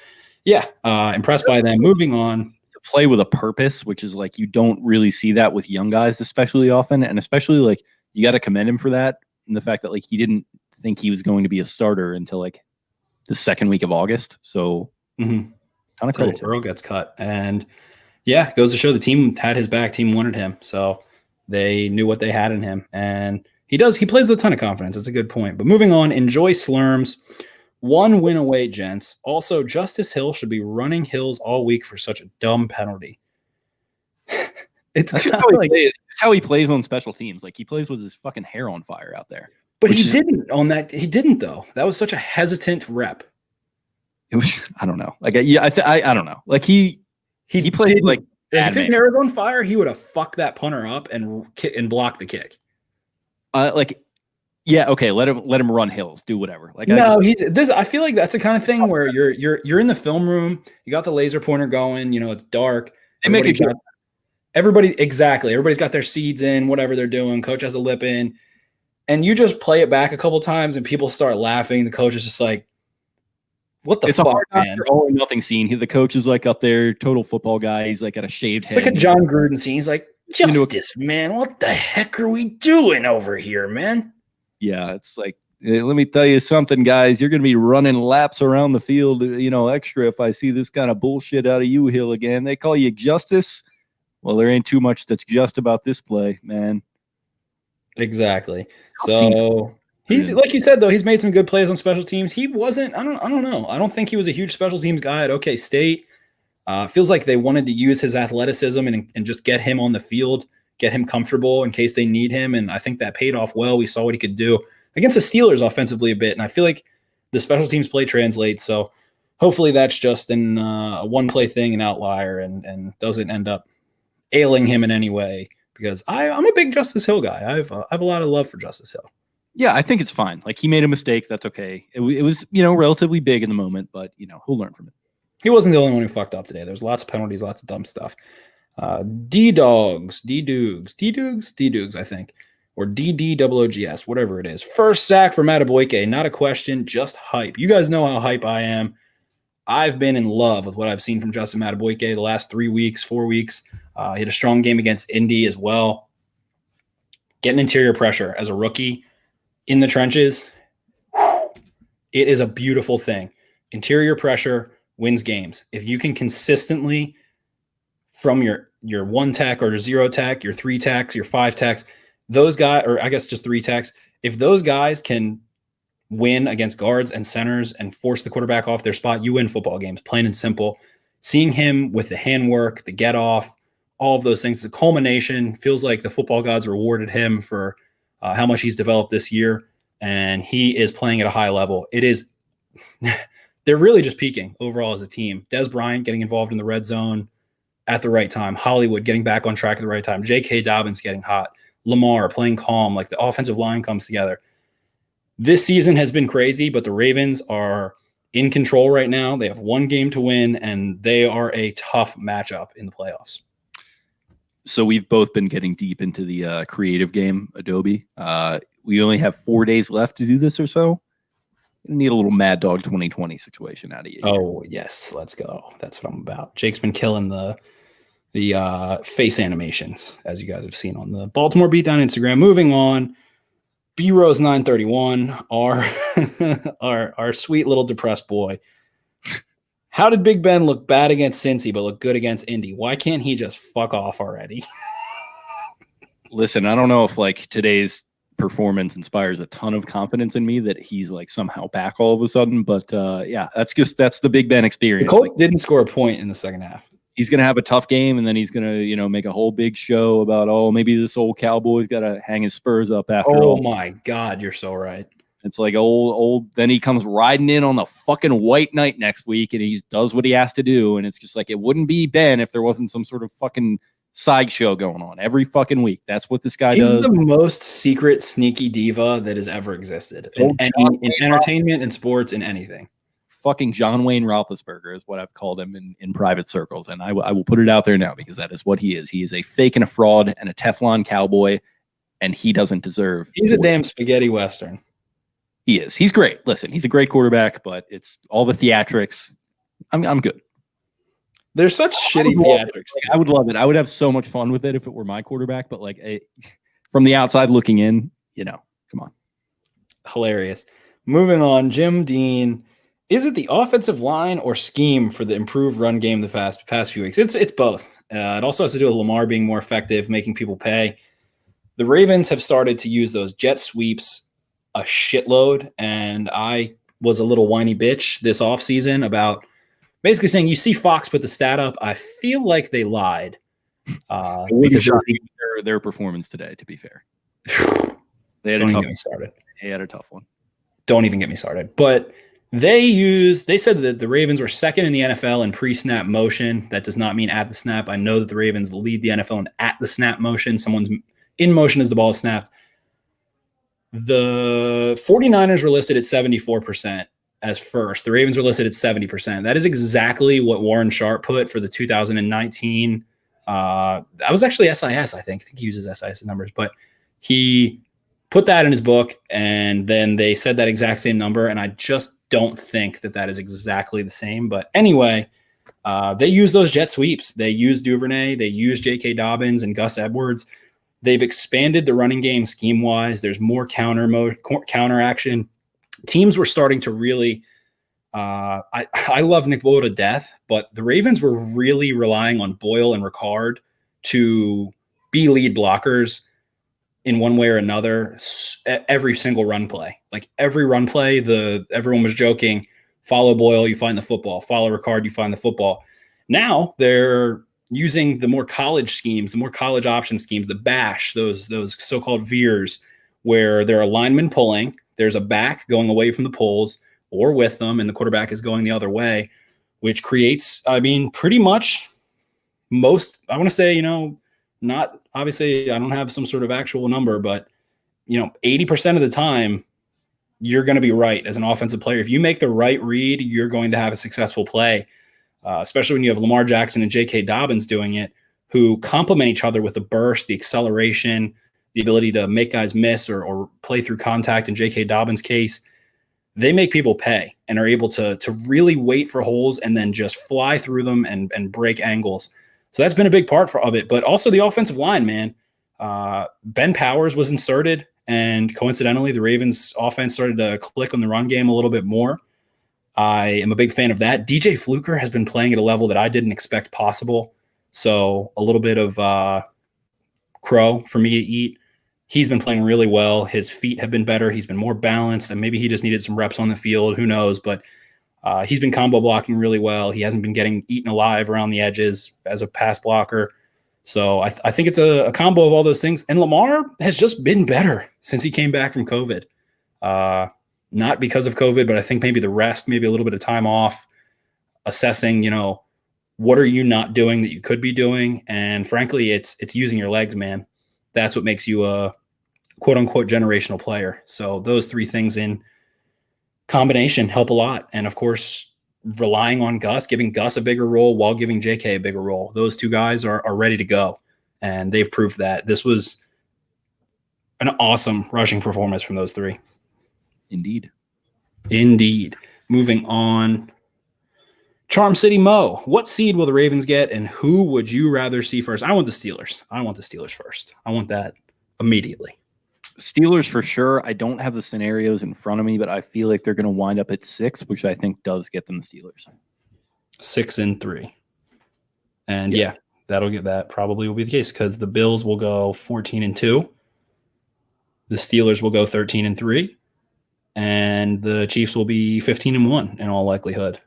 S5: yeah, impressed by them. Moving on.
S4: To play with a purpose, which is like you don't really see that with young guys, especially often, and especially like you got to commend him for that, and the fact that like he didn't think he was going to be a starter until like the second week of August. So kind of credit.
S5: Earl gets cut, and yeah, goes to show the team had his back. Team wanted him, so they knew what they had in him, and he does. He plays with a ton of confidence. That's a good point. But moving on, Enjoy Slurms. 1 win away, gents. Also, Justice Hill should be running hills all week for such a dumb penalty. It's
S4: how he plays on special teams. Like he plays with his fucking hair on fire out there.
S5: But he didn't though. That was such a hesitant rep.
S4: It was. I don't know. Like I don't know. Like he played like
S5: if his hair was on fire, he would have fucked that punter up and blocked the kick.
S4: Like Yeah, okay. Let him run hills, do whatever. Like
S5: I feel like that's the kind of thing where you're in the film room, you got the laser pointer going, it's dark. Everybody's got their seeds in, whatever they're doing. Coach has a lip in, and you just play it back a couple times, and people start laughing. The coach is just like, "What the fuck, man?"
S4: All or nothing scene. The coach is like up there, total football guy. He's like got a shaved head.
S5: It's like a John Gruden scene. He's like, "Justice, man, what the heck are we doing over here, man?"
S4: Yeah, it's like, let me tell you something, guys. You're going to be running laps around the field, extra if I see this kind of bullshit out of you, Hill, again. They call you Justice. Well, there ain't too much that's just about this play, man.
S5: Exactly. So he's, like you said, though, he's made some good plays on special teams. He wasn't, I don't know. I don't think he was a huge special teams guy at OK State. Feels like they wanted to use his athleticism and just get him on the field, get him comfortable in case they need him. And I think that paid off well. We saw what he could do against the Steelers offensively a bit. And I feel like the special teams play translates. So hopefully that's just a one-play thing, an outlier, and doesn't end up ailing him in any way, because I'm a big Justice Hill guy. I have a lot of love for Justice Hill.
S4: Yeah, I think it's fine. Like, he made a mistake. That's okay. It was, relatively big in the moment, but, he'll learn from it.
S5: He wasn't the only one who fucked up today. There's lots of penalties, lots of dumb stuff. D-Doogs, I think, or D-D-O-O-G-S, whatever it is. First sack for Madubuike, not a question, just hype. You guys know how hype I am. I've been in love with what I've seen from Justin Madubuike the last 4 weeks. He had a strong game against Indy as well. Getting interior pressure as a rookie in the trenches, it is a beautiful thing. Interior pressure wins games. If you can consistently, from your 1 tack or 0 tack, your 3 tacks, your 5 tacks, those guys, or I guess just 3 tacks, if those guys can win against guards and centers and force the quarterback off their spot, you win football games, plain and simple. Seeing him with the handwork, the get off, all of those things, the culmination, feels like the football gods rewarded him for how much he's developed this year, and he is playing at a high level. It is they're really just peaking overall as a team. Des Bryant getting involved in the red zone at the right time. Hollywood getting back on track at the right time. J.K. Dobbins getting hot. Lamar playing calm. Like, the offensive line comes together. This season has been crazy, but the Ravens are in control right now. They have 1 game to win, and they are a tough matchup in the playoffs.
S4: So we've both been getting deep into the creative game, Adobe. We only have 4 days left to do this or so. Need a little Mad Dog 2020 situation out of you.
S5: Oh, yes. Let's go. That's what I'm about. Jake's been killing the face animations, as you guys have seen on the Baltimore Beatdown Instagram. Moving on, B-Rose 931, our sweet little depressed boy. How did Big Ben look bad against Cincy but look good against Indy? Why can't he just fuck off already?
S4: Listen, I don't know if like today's performance inspires a ton of confidence in me that he's like somehow back all of a sudden, but yeah, that's the Big Ben experience.
S5: The Colts didn't score a point in the second half.
S4: He's gonna have a tough game, and then he's gonna make a whole big show about, maybe this old Cowboy's gotta hang his spurs up after all.
S5: Oh my God, you're so right.
S4: It's like old. Then he comes riding in on the fucking white knight next week, and he does what he has to do. And it's just like, it wouldn't be Ben if there wasn't some sort of fucking sideshow going on every fucking week. That's what this guy does.
S5: He's the most secret, sneaky diva that has ever existed in entertainment and sports and anything.
S4: Fucking John Wayne Roethlisberger is what I've called him in private circles, and I will put it out there now because that is what he is. He is a fake and a fraud and a Teflon cowboy, and he doesn't deserve.
S5: He's a damn spaghetti western.
S4: He is. He's great. Listen, he's a great quarterback, but it's all the theatrics. I'm good.
S5: There's such shitty theatrics.
S4: I would love it. I would have so much fun with it if it were my quarterback, but from the outside looking in, come on.
S5: Hilarious. Moving on, Jim Dean. Is it the offensive line or scheme for the improved run game the past few weeks? It's both. It also has to do with Lamar being more effective, making people pay. The Ravens have started to use those jet sweeps a shitload, and I was a little whiny bitch this offseason about basically saying, you see Fox put the stat up, I feel like they lied.
S4: Because their performance today, to be fair. They had a tough one.
S5: Don't even get me started. But they said that the Ravens were second in the NFL in pre-snap motion. That does not mean at the snap. I know that the Ravens lead the NFL in at the snap motion. Someone's in motion as the ball is snapped. The 49ers were listed at 74% as first. The Ravens were listed at 70%. That is exactly what Warren Sharp put for the 2019. That was actually SIS, I think. I think he uses SIS numbers, but he put that in his book, and then they said that exact same number, and I just don't think that is exactly the same. But anyway, they use those jet sweeps. They use Duvernay. They use J.K. Dobbins and Gus Edwards. They've expanded the running game scheme-wise. There's more counter action. Teams were starting to really I love Nick Boyle to death, but the Ravens were really relying on Boyle and Ricard to be lead blockers in one way or another every single run play. Like every run play, everyone was joking, follow Boyle, you find the football. Follow Ricard, you find the football. Now they're using the more college schemes, the more college option schemes, the bash, those so-called veers, where there are linemen pulling, there's a back going away from the poles or with them, and the quarterback is going the other way, which creates, pretty much most, I want to say, not obviously I don't have some sort of actual number, but 80% of the time you're going to be right as an offensive player. If you make the right read, you're going to have a successful play, especially when you have Lamar Jackson and J.K. Dobbins doing it, who complement each other with the burst, the acceleration, the ability to make guys miss or play through contact. In J.K. Dobbins' case, they make people pay and are able to really wait for holes and then just fly through them and break angles. So that's been a big part of it. But also the offensive line, man. Ben Powers was inserted, and coincidentally, the Ravens offense started to click on the run game a little bit more. I am a big fan of that. DJ Fluker has been playing at a level that I didn't expect possible. So a little bit of crow for me to eat. He's been playing really well. His feet have been better. He's been more balanced, and maybe he just needed some reps on the field. Who knows? But he's been combo blocking really well. He hasn't been getting eaten alive around the edges as a pass blocker. So I think it's a combo of all those things. And Lamar has just been better since he came back from COVID. Not because of COVID, but I think maybe the rest, maybe a little bit of time off, assessing, what are you not doing that you could be doing? And frankly, it's using your legs, man. That's what makes you a quote unquote generational player. So those three things in combination help a lot. And of course, relying on Gus, giving Gus a bigger role while giving JK a bigger role. Those two guys are ready to go. And they've proved that. This was an awesome rushing performance from those three.
S4: Indeed.
S5: Moving on. Charm City Mo, what seed will the Ravens get, and who would you rather see first? I want the Steelers. I want the Steelers first. I want that immediately.
S4: Steelers for sure. I don't have the scenarios in front of me, but I feel like they're going to wind up at 6, which I think does get them the Steelers.
S5: 6-3. And yeah, that probably will be the case because the Bills will go 14-2. The Steelers will go 13-3. And the Chiefs will be 15-1 in all likelihood.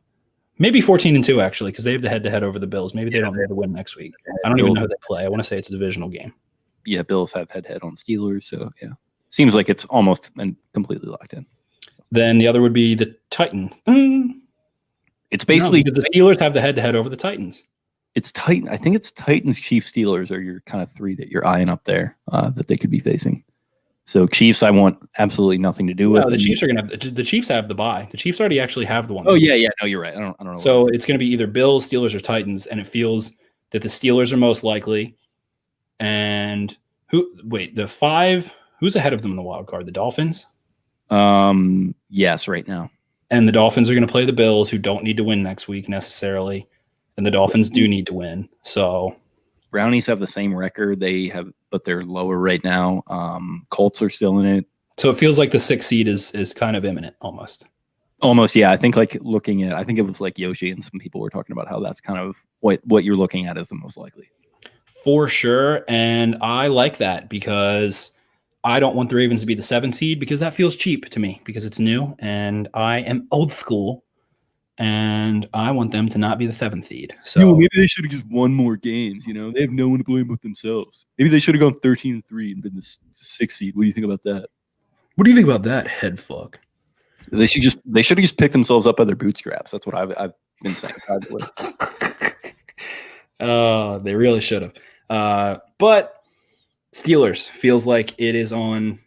S5: Maybe 14-2, actually, because they have the head-to-head over the Bills. Maybe they don't need to win next week. I don't even know who they play. I want to say it's a divisional game.
S4: Yeah, Bills have head-to-head on Steelers, so yeah. Seems like it's almost and completely locked in.
S5: Then the other would be the Titans.
S4: It's basically
S5: because the Steelers have the head-to-head over the Titans.
S4: It's Titan. I think it's Titans, Chiefs, Steelers are your kind of three that you're eyeing up there that they could be facing. So Chiefs, I want absolutely nothing to do with.
S5: The Chiefs are going to have the Chiefs have the bye. The Chiefs already actually have the one.
S4: Oh yeah. No, you're right. I don't know.
S5: So it's going to be either Bills, Steelers, or Titans, and it feels that the Steelers are most likely. And the 5? Who's ahead of them in the wild card? The Dolphins.
S4: Yes, right now.
S5: And the Dolphins are going to play the Bills, who don't need to win next week necessarily, and the Dolphins do need to win. So.
S4: Brownies have the same record. But they're lower right now. Colts are still in it.
S5: So it feels like the 6th seed is kind of imminent almost.
S4: Almost, yeah. I think I think it was like Yoshi and some people were talking about how that's kind of what you're looking at as the most likely.
S5: For sure. And I like that because I don't want the Ravens to be the 7th seed because that feels cheap to me because it's new and I am old school. And I want them to not be the 7th seed. So
S4: maybe they should have just won more games. They have no one to blame but themselves. Maybe they should have gone 13-3 and been the 6th seed. What do you think about that?
S5: What do you think about that, head fuck?
S4: They should have just picked themselves up by their bootstraps. That's what I've been saying.
S5: They really should have. But Steelers feels like it is on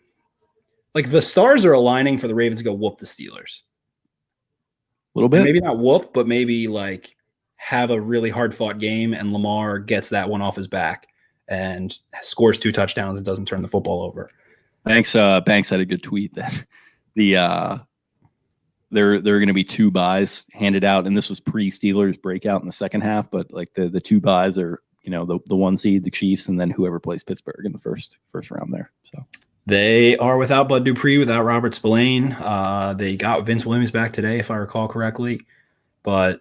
S5: Like the stars are aligning for the Ravens to go whoop the Steelers.
S4: A little bit.
S5: And maybe not whoop, but maybe like have a really hard fought game and Lamar gets that one off his back and scores 2 touchdowns and doesn't turn the football over.
S4: Banks had a good tweet that there are going to be 2 buys handed out, and this was pre-Steelers breakout in the second half, but like the 2 buys are, you know, the 1 seed, the Chiefs, and then whoever plays Pittsburgh in the first round there. So
S5: they are without Bud Dupree, without Robert Spillane. They got Vince Williams back today, if I recall correctly, but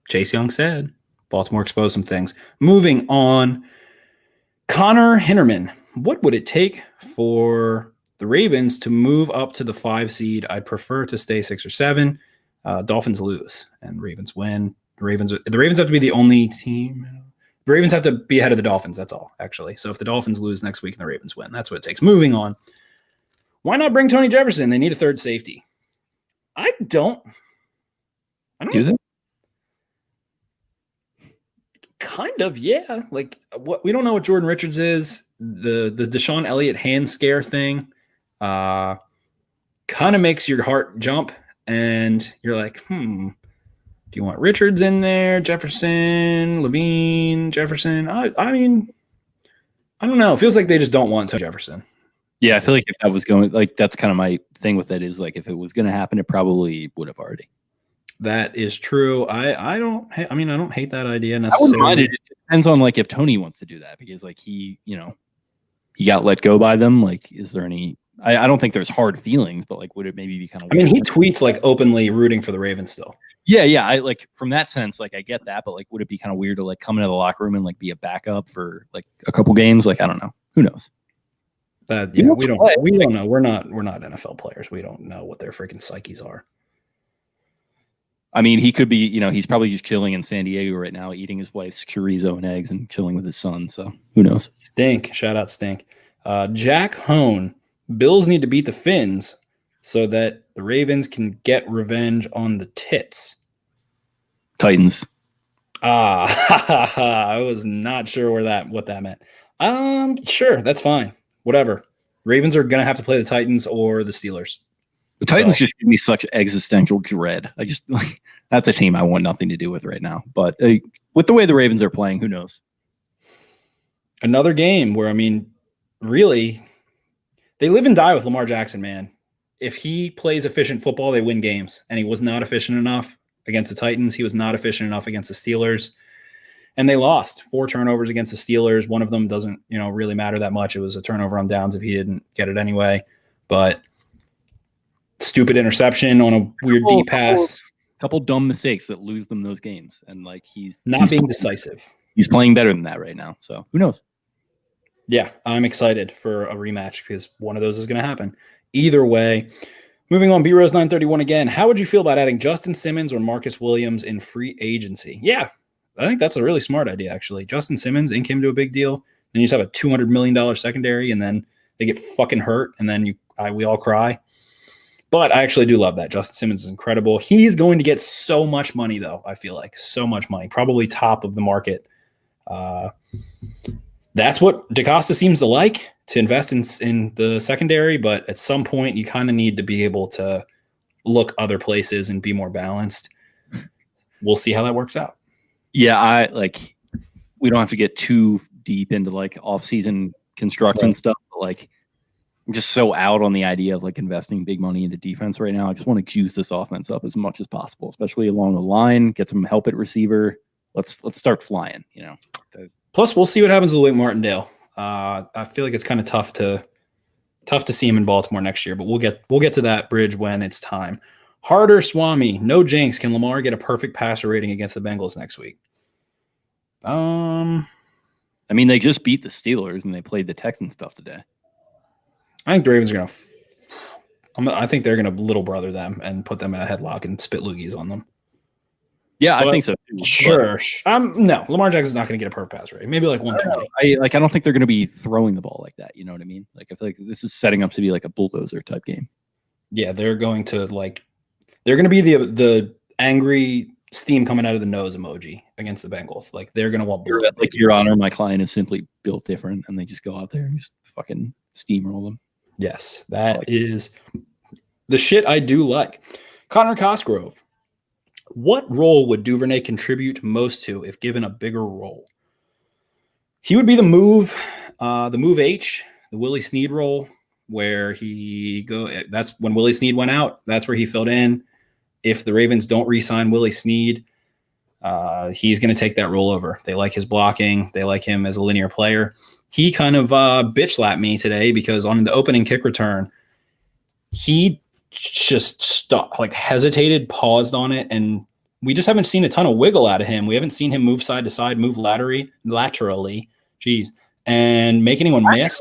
S5: Chase Young said Baltimore exposed some things. Moving on, Connor Hinnerman. What would it take for the Ravens to move up to the 5 seed? I'd prefer to stay 6 or 7. Dolphins lose and Ravens win. The Ravens have to be the only team. The Ravens have to be ahead of the Dolphins. That's all, actually. So if the Dolphins lose next week and the Ravens win, that's what it takes. Moving on. Why not bring Tony Jefferson? They need a 3rd safety. I don't.
S4: do they?
S5: Kind of, yeah. Like what we don't know what Jordan Richards is. The Deshaun Elliott hand scare thing kind of makes your heart jump, and you're like, do you want Richards in there? Jefferson, Levine, Jefferson? I mean, I don't know. It feels like they just don't want to Jefferson.
S4: Yeah, I feel like if that was going, like, that's kind of my thing with that is like if it was going to happen, it probably would have already.
S5: That is true. I don't hate that idea
S4: I
S5: necessarily.
S4: wouldn't mind it. It depends on like if Tony wants to do that, because like he got let go by them. Like, is there any? I don't think there's hard feelings, but like, would it maybe be kind of?
S5: I mean, he tweets like openly rooting for the Ravens still.
S4: Yeah. I like from that sense, like I get that, but like, would it be kind of weird to like come into the locker room and like be a backup for like a couple games? Like, I don't know. Who knows?
S5: We don't know. We're not NFL players. We don't know what their freaking psyches are.
S4: I mean, he could be, he's probably just chilling in San Diego right now, eating his wife's chorizo and eggs and chilling with his son. So who knows?
S5: Stink. Shout out Stink. Jack Hone. Bills need to beat the Finns so that the Ravens can get revenge on the Tits.
S4: Titans.
S5: I was not sure what that meant. Sure, that's fine. Whatever. Ravens are going to have to play the Titans or the Steelers.
S4: The Titans just give me such existential dread. I just like that's a team I want nothing to do with right now. But with the way the Ravens are playing, who knows?
S5: Another game where, I mean, really, they live and die with Lamar Jackson, man. If he plays efficient football, they win games. And he was not efficient enough against the Titans. He was not efficient enough against the Steelers. And they lost 4 turnovers against the Steelers. One of them doesn't, really matter that much. It was a turnover on downs if he didn't get it anyway. But stupid interception on a weird deep pass.
S4: Couple dumb mistakes that lose them those games. And like he's
S5: being decisive.
S4: He's playing better than that right now. So who knows?
S5: Yeah, I'm excited for a rematch because one of those is going to happen. Either way, moving on, B-Rose 931 again. How would you feel about adding Justin Simmons or Marcus Williams in free agency? Yeah, I think that's a really smart idea, actually. Justin Simmons, ink him to a big deal. Then you just have a $200 million secondary, and then they get fucking hurt, and then we all cry. But I actually do love that. Justin Simmons is incredible. He's going to get so much money, though, I feel like. So much money. Probably top of the market. That's what DaCosta seems to like, to invest in the secondary. But at some point, you kind of need to be able to look other places and be more balanced. We'll see how that works out.
S4: Yeah, we don't have to get too deep into like off-season construction stuff. But like, I'm just so out on the idea of like investing big money into defense right now. I just want to juice this offense up as much as possible, especially along the line. Get some help at receiver. Let's start flying.
S5: Plus, we'll see what happens with Wake Martindale. I feel like it's kind of tough to see him in Baltimore next year, but we'll get to that bridge when it's time. Harder Swami, no jinx. Can Lamar get a perfect passer rating against the Bengals next week?
S4: I mean, they just beat the Steelers and they played the Texans stuff today.
S5: I think the Ravens are I think they're gonna little brother them and put them in a headlock and spit loogies on them.
S4: Yeah, I think so too.
S5: Sure. No, Lamar Jackson's not going to get a perfect pass rate. Maybe like 120.
S4: I don't think they're going to be throwing the ball like that. You know what I mean? Like I feel like this is setting up to be like a bulldozer type game.
S5: Yeah, they're going to be the angry steam coming out of the nose emoji against the Bengals. Like they're going to want
S4: like Your Honor, my client is simply built different, and they just go out there and just fucking steamroll them.
S5: Yes, that is the shit I do like. Connor Cosgrove. What role would Duvernay contribute most to if given a bigger role? He would be the move H, the Willie Snead role, where that's when Willie Snead went out. That's where he filled in. If the Ravens don't re-sign Willie Snead, he's going to take that role over. They like his blocking. They like him as a linear player. He kind of bitch slapped me today because on the opening kick return, he just stopped, hesitated, paused on it, and we just haven't seen a ton of wiggle out of him. We haven't seen him move side to side, move laterally, and make anyone miss.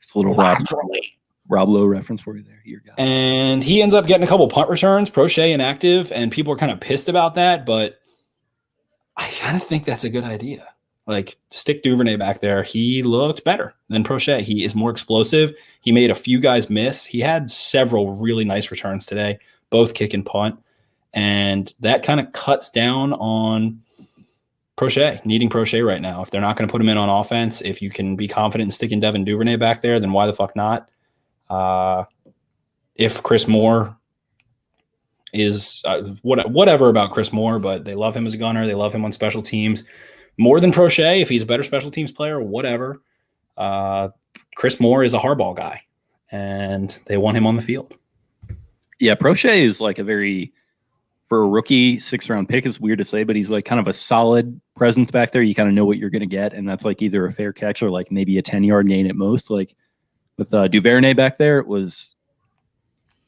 S4: Just a little Rob Lowe reference for you there. Your guy.
S5: And he ends up getting a couple punt returns, Prochet inactive, and people are kind of pissed about that, but I kind of think that's a good idea. Stick Duvernay back there. He looked better than Prochet. He is more explosive. He made a few guys miss. He had several really nice returns today, both kick and punt. And that kind of cuts down on Prochet, needing Prochet right now. If they're not going to put him in on offense, if you can be confident in sticking Devin Duvernay back there, then why the fuck not? If Chris Moore is whatever about Chris Moore, but they love him as a gunner. They love him on special teams more than Prochet. If he's a better special teams player, whatever. Chris Moore is a hardball guy, and they want him on the field.
S4: Yeah, Prochet is for a rookie 6th round pick, is weird to say, but he's kind of a solid presence back there. You kind of know what you're going to get, and that's either a fair catch or maybe a 10-yard gain at most. With Duvernay back there,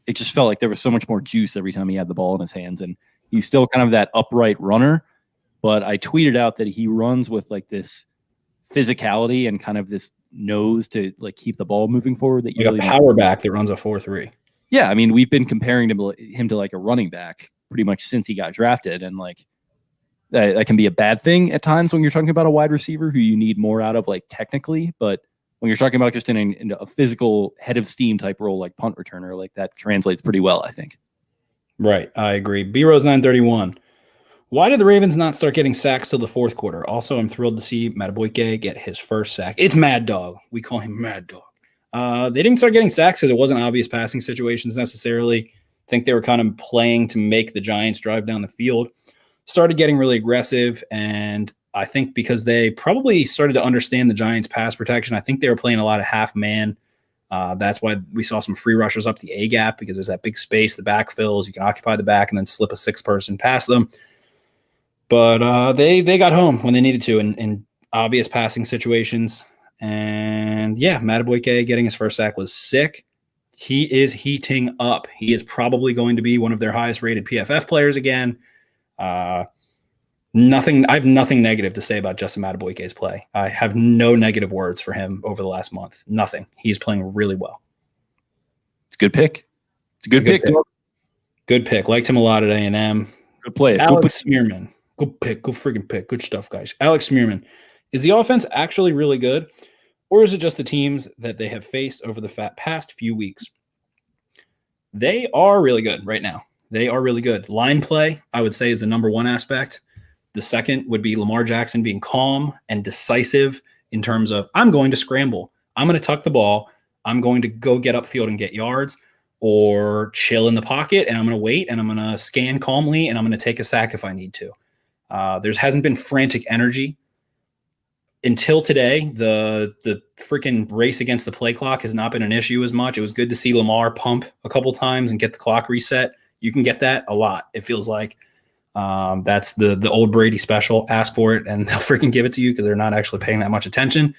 S4: it just felt like there was so much more juice every time he had the ball in his hands, and he's still kind of that upright runner. But I tweeted out that he runs with this physicality and kind of this nose to keep the ball moving forward. That you
S5: a power back that runs a 4.3. Yeah,
S4: I mean, we've been comparing him to a running back pretty much since he got drafted, and that can be a bad thing at times when you're talking about a wide receiver who you need more out of technically, but when you're talking about just in a physical head of steam type role like punt returner, that translates pretty well, I think.
S5: Right, I agree. B-Rose 931. Why did the Ravens not start getting sacks till the fourth quarter? Also, I'm thrilled to see Madubuike get his first sack. It's Mad Dog. We call him Mad Dog. They didn't start getting sacks because it wasn't obvious passing situations necessarily. I think they were kind of playing to make the Giants drive down the field. Started getting really aggressive, and I think because they probably started to understand the Giants' pass protection, I think they were playing a lot of half man. That's why we saw some free rushers up the A gap, because there's that big space, the back fills. You can occupy the back and then slip a 6-person past them. But they got home when they needed to in obvious passing situations. And yeah, Madubuike getting his first sack was sick. He is heating up. He is probably going to be one of their highest rated PFF players again. I have nothing negative to say about Justin Madubuike's play. I have no negative words for him over the last month. Nothing. He's playing really well.
S4: It's a good pick. It's a good pick.
S5: Good pick. Liked him a lot at A&M.
S4: Good play.
S5: Alex Smearman. Good pick. Good friggin' pick. Good stuff, guys. Alex Smearman. Is the offense actually really good, or is it just the teams that they have faced over the past few weeks? They are really good right now. They are really good. Line play, I would say, is the number one aspect. The second would be Lamar Jackson being calm and decisive in terms of, I'm going to scramble. I'm going to tuck the ball. I'm going to go get upfield and get yards, or chill in the pocket, and I'm going to wait, and I'm going to scan calmly, and I'm going to take a sack if I need to. There hasn't been frantic energy. Until today, the freaking race against the play clock has not been an issue as much. It was good to see Lamar pump a couple times and get the clock reset. You can get that a lot, it feels like. That's the old Brady special. Ask for it, and they'll freaking give it to you because they're not actually paying that much attention.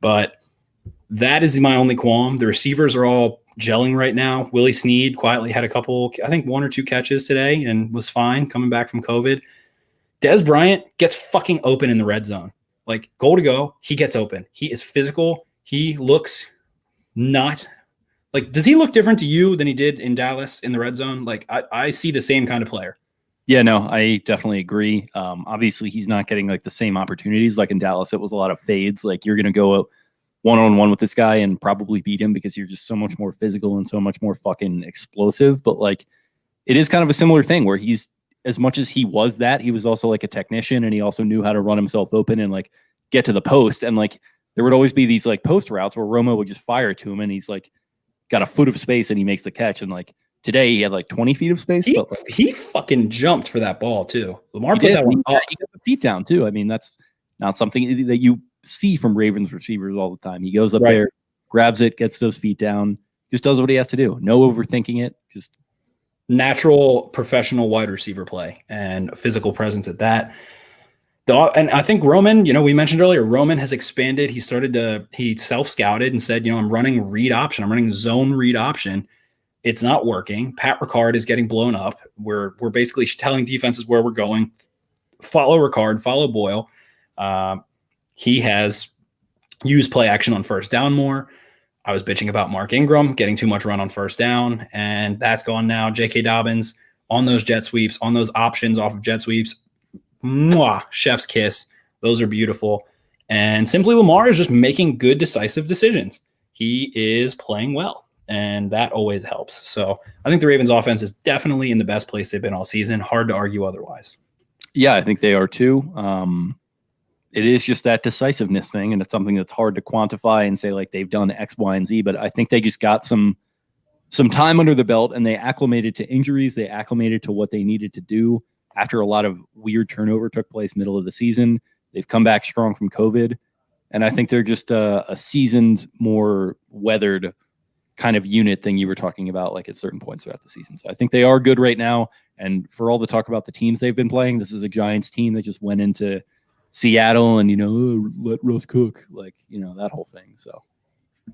S5: But that is my only qualm. The receivers are all gelling right now. Willie Snead quietly had a couple, I think 1 or 2 catches today and was fine coming back from COVID. Dez Bryant gets fucking open in the red zone. Goal to go, he gets open. He is physical. He looks not does he look different to you than he did in Dallas in the red zone? I see the same kind of player.
S4: Yeah, no, I definitely agree. Obviously, he's not getting the same opportunities. Like in Dallas, it was a lot of fades. You're going to go one-on-one with this guy and probably beat him because you're just so much more physical and so much more fucking explosive. But it is kind of a similar thing where he's, as much as he was also a technician, and he also knew how to run himself open and get to the post. And there would always be these like post routes where Romo would just fire it to him and he's like got a foot of space and he makes the catch. And like today he had like 20 feet of space.
S5: He,
S4: but like,
S5: he fucking jumped for that ball too. Lamar
S4: he
S5: put
S4: did.
S5: that one up.
S4: He got the feet down too. I mean, that's not something that you see from Ravens receivers all the time. He goes up there, grabs it, gets those feet down, just does what he has to do. No overthinking it. Just
S5: natural professional wide receiver play and physical presence at that. And I think Roman, we mentioned earlier, Roman has expanded. He self-scouted and said, I'm running read option. I'm running zone read option. It's not working. Pat Ricard is getting blown up. We're basically telling defenses where we're going. Follow Ricard, follow Boyle. He has used play action on first down more. I was bitching about Mark Ingram getting too much run on first down, and that's gone now. J.K. Dobbins on those jet sweeps, on those options off of jet sweeps. Mwah, chef's kiss. Those are beautiful. And simply Lamar is just making good, decisive decisions. He is playing well, and that always helps. So I think the Ravens offense is definitely in the best place they've been all season. Hard to argue otherwise.
S4: Yeah, I think they are too. It is just that decisiveness thing, and it's something that's hard to quantify and say like they've done X, Y, and Z. But I think they just got some time under the belt, and they acclimated to injuries. They acclimated to what they needed to do after a lot of weird turnover took place middle of the season. They've come back strong from COVID, and I think they're just a seasoned, more weathered kind of unit thing you were talking about, like at certain points throughout the season. So I think they are good right now. And for all the talk about the teams they've been playing, this is a Giants team that just went into Seattle and, let Russ cook, that whole thing. So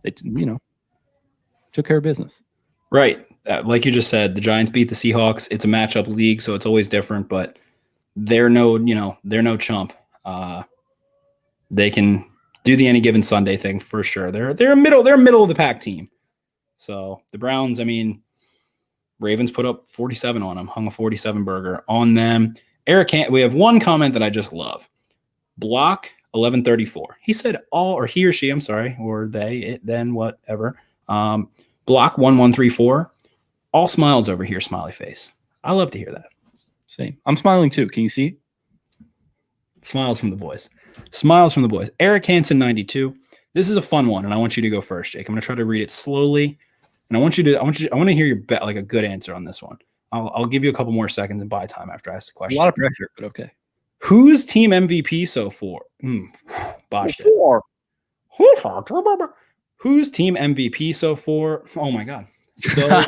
S4: they, took care of business.
S5: Right. Like you just said, the Giants beat the Seahawks. It's a matchup league, so it's always different, but they're no chump. They can do the any given Sunday thing for sure. They're a middle of the pack team. So the Browns, Ravens put up 47 on them, hung a 47 burger on them. We have one comment that I just love. Block 1134. He said he or she, I'm sorry, or they, it, then, whatever. Block 1134. All smiles over here, smiley face. I love to hear that.
S4: Same. I'm smiling too. Can you see?
S5: Smiles from the boys. Smiles from the boys. Eric Hansen 92. This is a fun one, and I want you to go first, Jake. I'm going to try to read it slowly, and I want to hear your bet, like a good answer on this one. I'll give you a couple more seconds and buy time after I ask the question.
S4: A lot of pressure, but okay.
S5: Who's team MVP so far? Botched it. Who's team MVP so far? Oh my God. So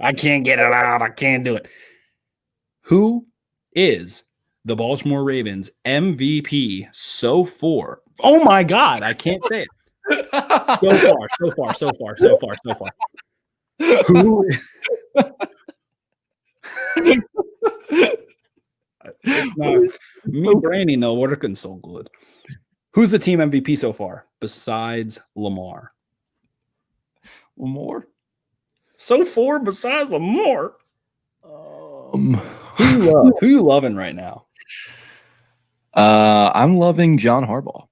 S5: I can't get it out. I can't do it. Who is the Baltimore Ravens MVP so far? Oh my God. I can't say it. So far. Who? Me braining though working so good. Who's the team MVP so far besides Lamar? So far besides Lamar. Who you loving right now?
S4: I'm loving John Harbaugh.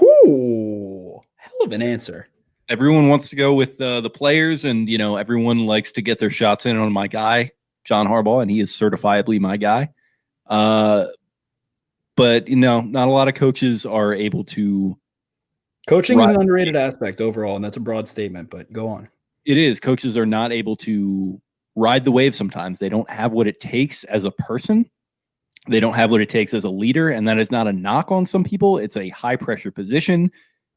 S5: Ooh, hell of an answer.
S4: Everyone wants to go with the players, and everyone likes to get their shots in on my guy, John Harbaugh, and he is certifiably my guy. But not a lot of coaches are able to.
S5: Coaching is an underrated aspect overall, and that's a broad statement, but go on.
S4: It is. Coaches are not able to ride the wave sometimes. They don't have what it takes as a person. They don't have what it takes as a leader, and that is not a knock on some people. It's a high-pressure position.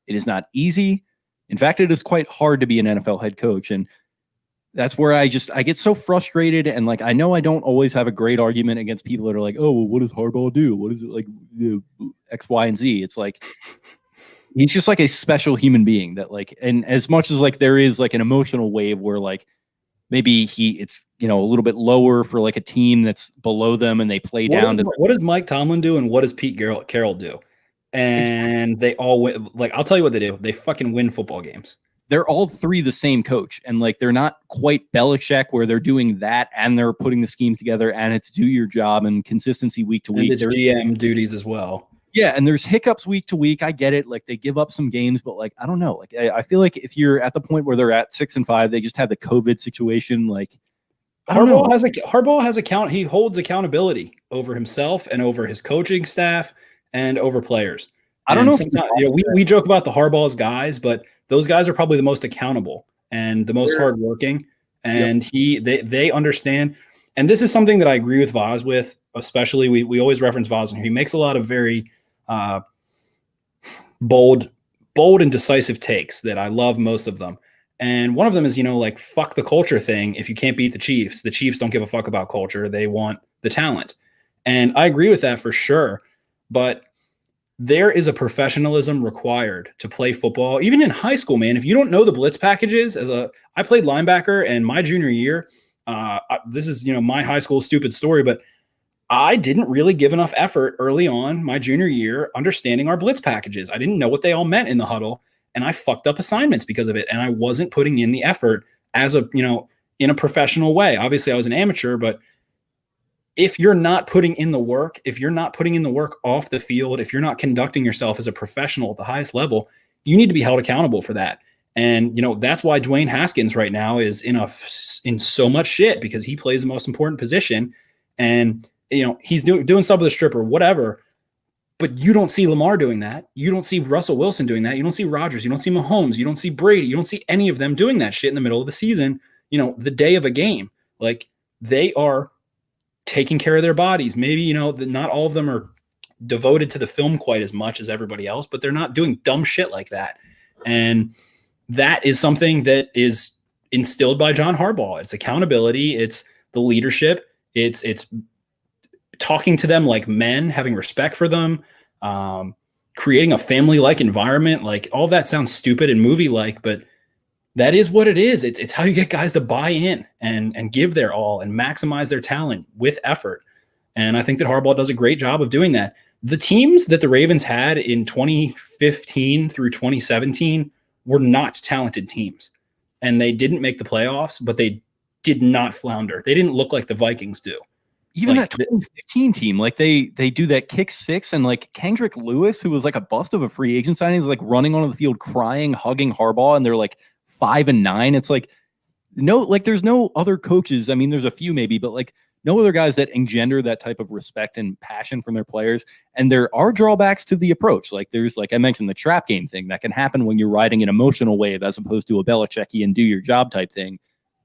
S4: It is not easy. In fact, it is quite hard to be an NFL head coach, and that's where I get so frustrated. And I know I don't always have a great argument against people that are like, oh, well, what does Harbaugh do? What is it like X, Y, and Z? It's like he's just like a special human being that and as much as there is an emotional wave where maybe it's a little bit lower for a team that's below them and they play down.
S5: What does Mike Tomlin do and what does Pete Carroll do? And they all win. I'll tell you what they do. They fucking win football games.
S4: They're all three the same coach, and they're not quite Belichick where they're doing that and they're putting the schemes together and it's do your job and consistency week to week.
S5: And the GM duties as well.
S4: Yeah, and there's hiccups week to week. I get it. They give up some games, but I don't know. I feel like if you're at the point where they're at 6-5, they just have the COVID situation.
S5: Harbaugh has account. He holds accountability over himself and over his coaching staff and over players.
S4: I don't know.
S5: Sometimes, we joke about the Harbaugh's guys, but those guys are probably the most accountable and the most hardworking. And they understand. And this is something that I agree with Vaz with, especially we always reference Vaz, and he makes a lot of very bold and decisive takes that I love, most of them. And one of them is, like, fuck the culture thing. If you can't beat the Chiefs don't give a fuck about culture. They want the talent. And I agree with that for sure. But there is a professionalism required to play football, even in high school, man. If you don't know the blitz packages, I played linebacker, and my junior year, this is, my high school stupid story, but I didn't really give enough effort early on my junior year understanding our blitz packages. I didn't know what they all meant in the huddle, and I fucked up assignments because of it. And I wasn't putting in the effort as in a professional way. Obviously I was an amateur, but if you're not putting in the work, if you're not putting in the work off the field, if you're not conducting yourself as a professional at the highest level, you need to be held accountable for that. And, that's why Dwayne Haskins right now is in so much shit, because he plays the most important position, and, he's doing stuff with a stripper, whatever. But you don't see Lamar doing that. You don't see Russell Wilson doing that. You don't see Rodgers. You don't see Mahomes. You don't see Brady. You don't see any of them doing that shit in the middle of the season, the day of a game. Like, they are taking care of their bodies. Maybe, not all of them are devoted to the film quite as much as everybody else, but they're not doing dumb shit like that. And that is something that is instilled by John Harbaugh. It's accountability. It's the leadership. It's talking to them like men, having respect for them, creating a family-like environment. Like, all that sounds stupid and movie-like, but that is what it is. It's how you get guys to buy in and give their all and maximize their talent with effort. And I think that Harbaugh does a great job of doing that. The teams that the Ravens had in 2015 through 2017 were not talented teams, and they didn't make the playoffs, but they did not flounder. They didn't look like the Vikings do.
S4: Even that 2015 team, like they do that kick six, and like Kendrick Lewis, who was like a bust of a free agent signing, is like running onto the field crying, hugging Harbaugh, and they're like 5-9. It's like, no, like there's no other coaches. I mean, there's a few maybe, but like no other guys that engender that type of respect and passion from their players. And there are drawbacks to the approach. Like there's, like I mentioned, the trap game thing that can happen when you're riding an emotional wave as opposed to a Belichickian do your job type thing.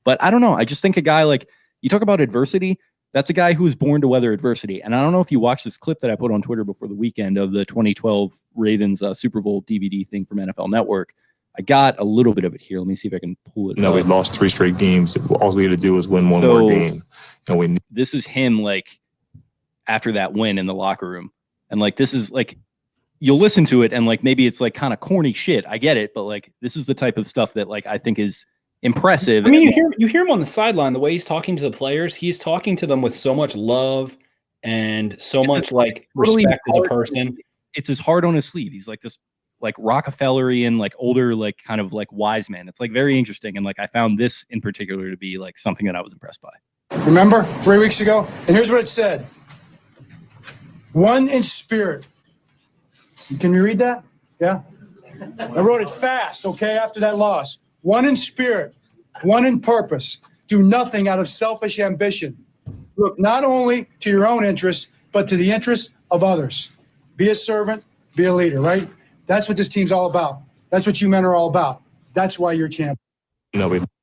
S4: But I don't know. I just think a guy, like, you talk about adversity, that's a guy who was born to weather adversity. And I don't know if you watched this clip that I put on Twitter before the weekend of the 2012 Ravens Super Bowl DVD thing from NFL Network. I got a little bit of it here. Let me see if I can pull it.
S6: No, we lost 3 straight games. All we had to do was win one more game. And
S4: this is him, like, after that win in the locker room. And like, this is like, you'll listen to it and like, maybe it's like kind of corny shit. I get it. But like, this is the type of stuff that like, I think is impressive.
S5: I mean, you hear him on the sideline, the way he's talking to the players, he's talking to them with so much love and so much like respect as a person.
S4: It's his heart on his sleeve. He's like this, like Rockefellerian, like older, like kind of like wise man. It's like very interesting. And like, I found this in particular to be like something that I was impressed by.
S3: Remember 3 weeks ago? And here's what it said. One in spirit. Can you read that? Yeah. I wrote it fast, okay, after that loss. One in spirit, one in purpose. Do nothing out of selfish ambition. Look not only to your own interests, but to the interests of others. Be a servant, be a leader, right? That's what this team's all about. That's what you men are all about. That's why you're champion.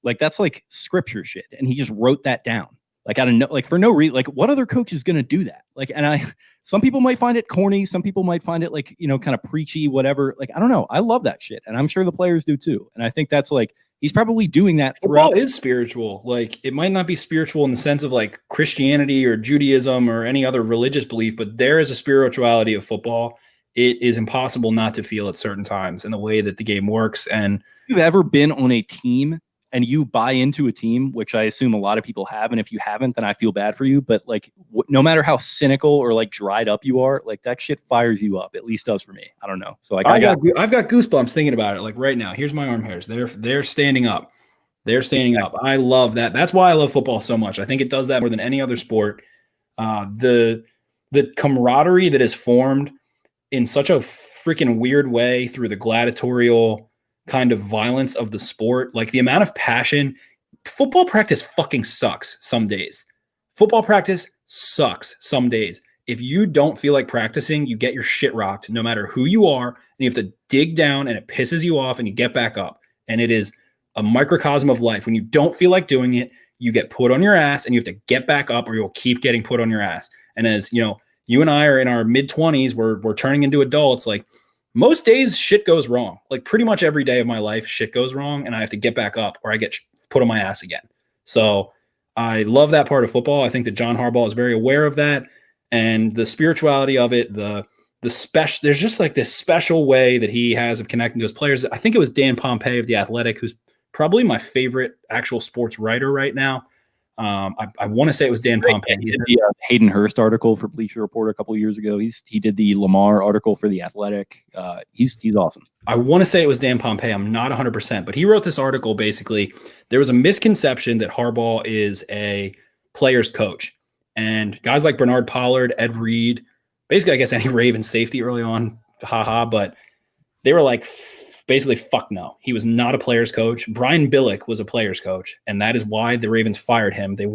S4: Like, that's like scripture shit. And he just wrote that down. Like, I don't know, like for no reason, like what other coach is going to do that? Like, and some people might find it corny. Some people might find it like, kind of preachy, whatever. Like, I don't know. I love that shit. And I'm sure the players do too. And I think that's like, he's probably doing that throughout.
S5: Football is spiritual. Like, it might not be spiritual in the sense of like Christianity or Judaism or any other religious belief, but there is a spirituality of football. It is impossible not to feel at certain times in the way that the game works. And
S4: if you've ever been on a team and you buy into a team, which I assume a lot of people have, and if you haven't, then I feel bad for you. But like, no matter how cynical or like dried up you are, like that shit fires you up. At least does for me. I don't know. So like, I've got
S5: goosebumps thinking about it. Like right now, here's my arm hairs. They're standing up. They're standing up. I love that. That's why I love football so much. I think it does that more than any other sport. The camaraderie that is formed in such a freaking weird way through the gladiatorial kind of violence of the sport, like the amount of passion. Football practice fucking sucks some days. Football practice sucks some days. if you don't feel like practicing, you get your shit rocked no matter who you are, and you have to dig down and it pisses you off and you get back up. And it is a microcosm of life. When you don't feel like doing it, you get put on your ass and you have to get back up or you'll keep getting put on your ass. And as you know, you and I are in our mid-20s, we're turning into adults. Like most days shit goes wrong. Like pretty much every day of my life, shit goes wrong and I have to get back up or I get put on my ass again. So I love that part of football. I think that John Harbaugh is very aware of that. And the spirituality of it, the special, there's just like this special way that he has of connecting to his players. I think it was Dan Pompei of The Athletic, who's probably my favorite actual sports writer right now. I want to say it was Dan Pompei.
S4: He did the Hayden Hurst article for Bleacher Report a couple of years ago. He did the Lamar article for The Athletic. He's awesome.
S5: I want to say it was Dan Pompei. I'm not 100%, but he wrote this article. Basically, there was a misconception that Harbaugh is a player's coach. And guys like Bernard Pollard, Ed Reed, basically, I guess any Ravens safety early on, but they were like, basically, fuck no. He was not a player's coach. Brian Billick was a player's coach, and that is why the Ravens fired him. The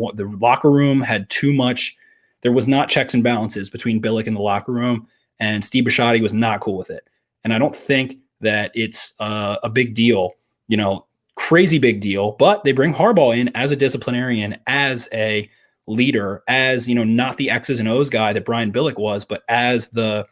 S5: locker room had too much. There was not checks and balances between Billick and the locker room, and Steve Bisciotti was not cool with it. And I don't think that it's a big deal, crazy big deal, but they bring Harbaugh in as a disciplinarian, as a leader, as not the X's and O's guy that Brian Billick was, but as the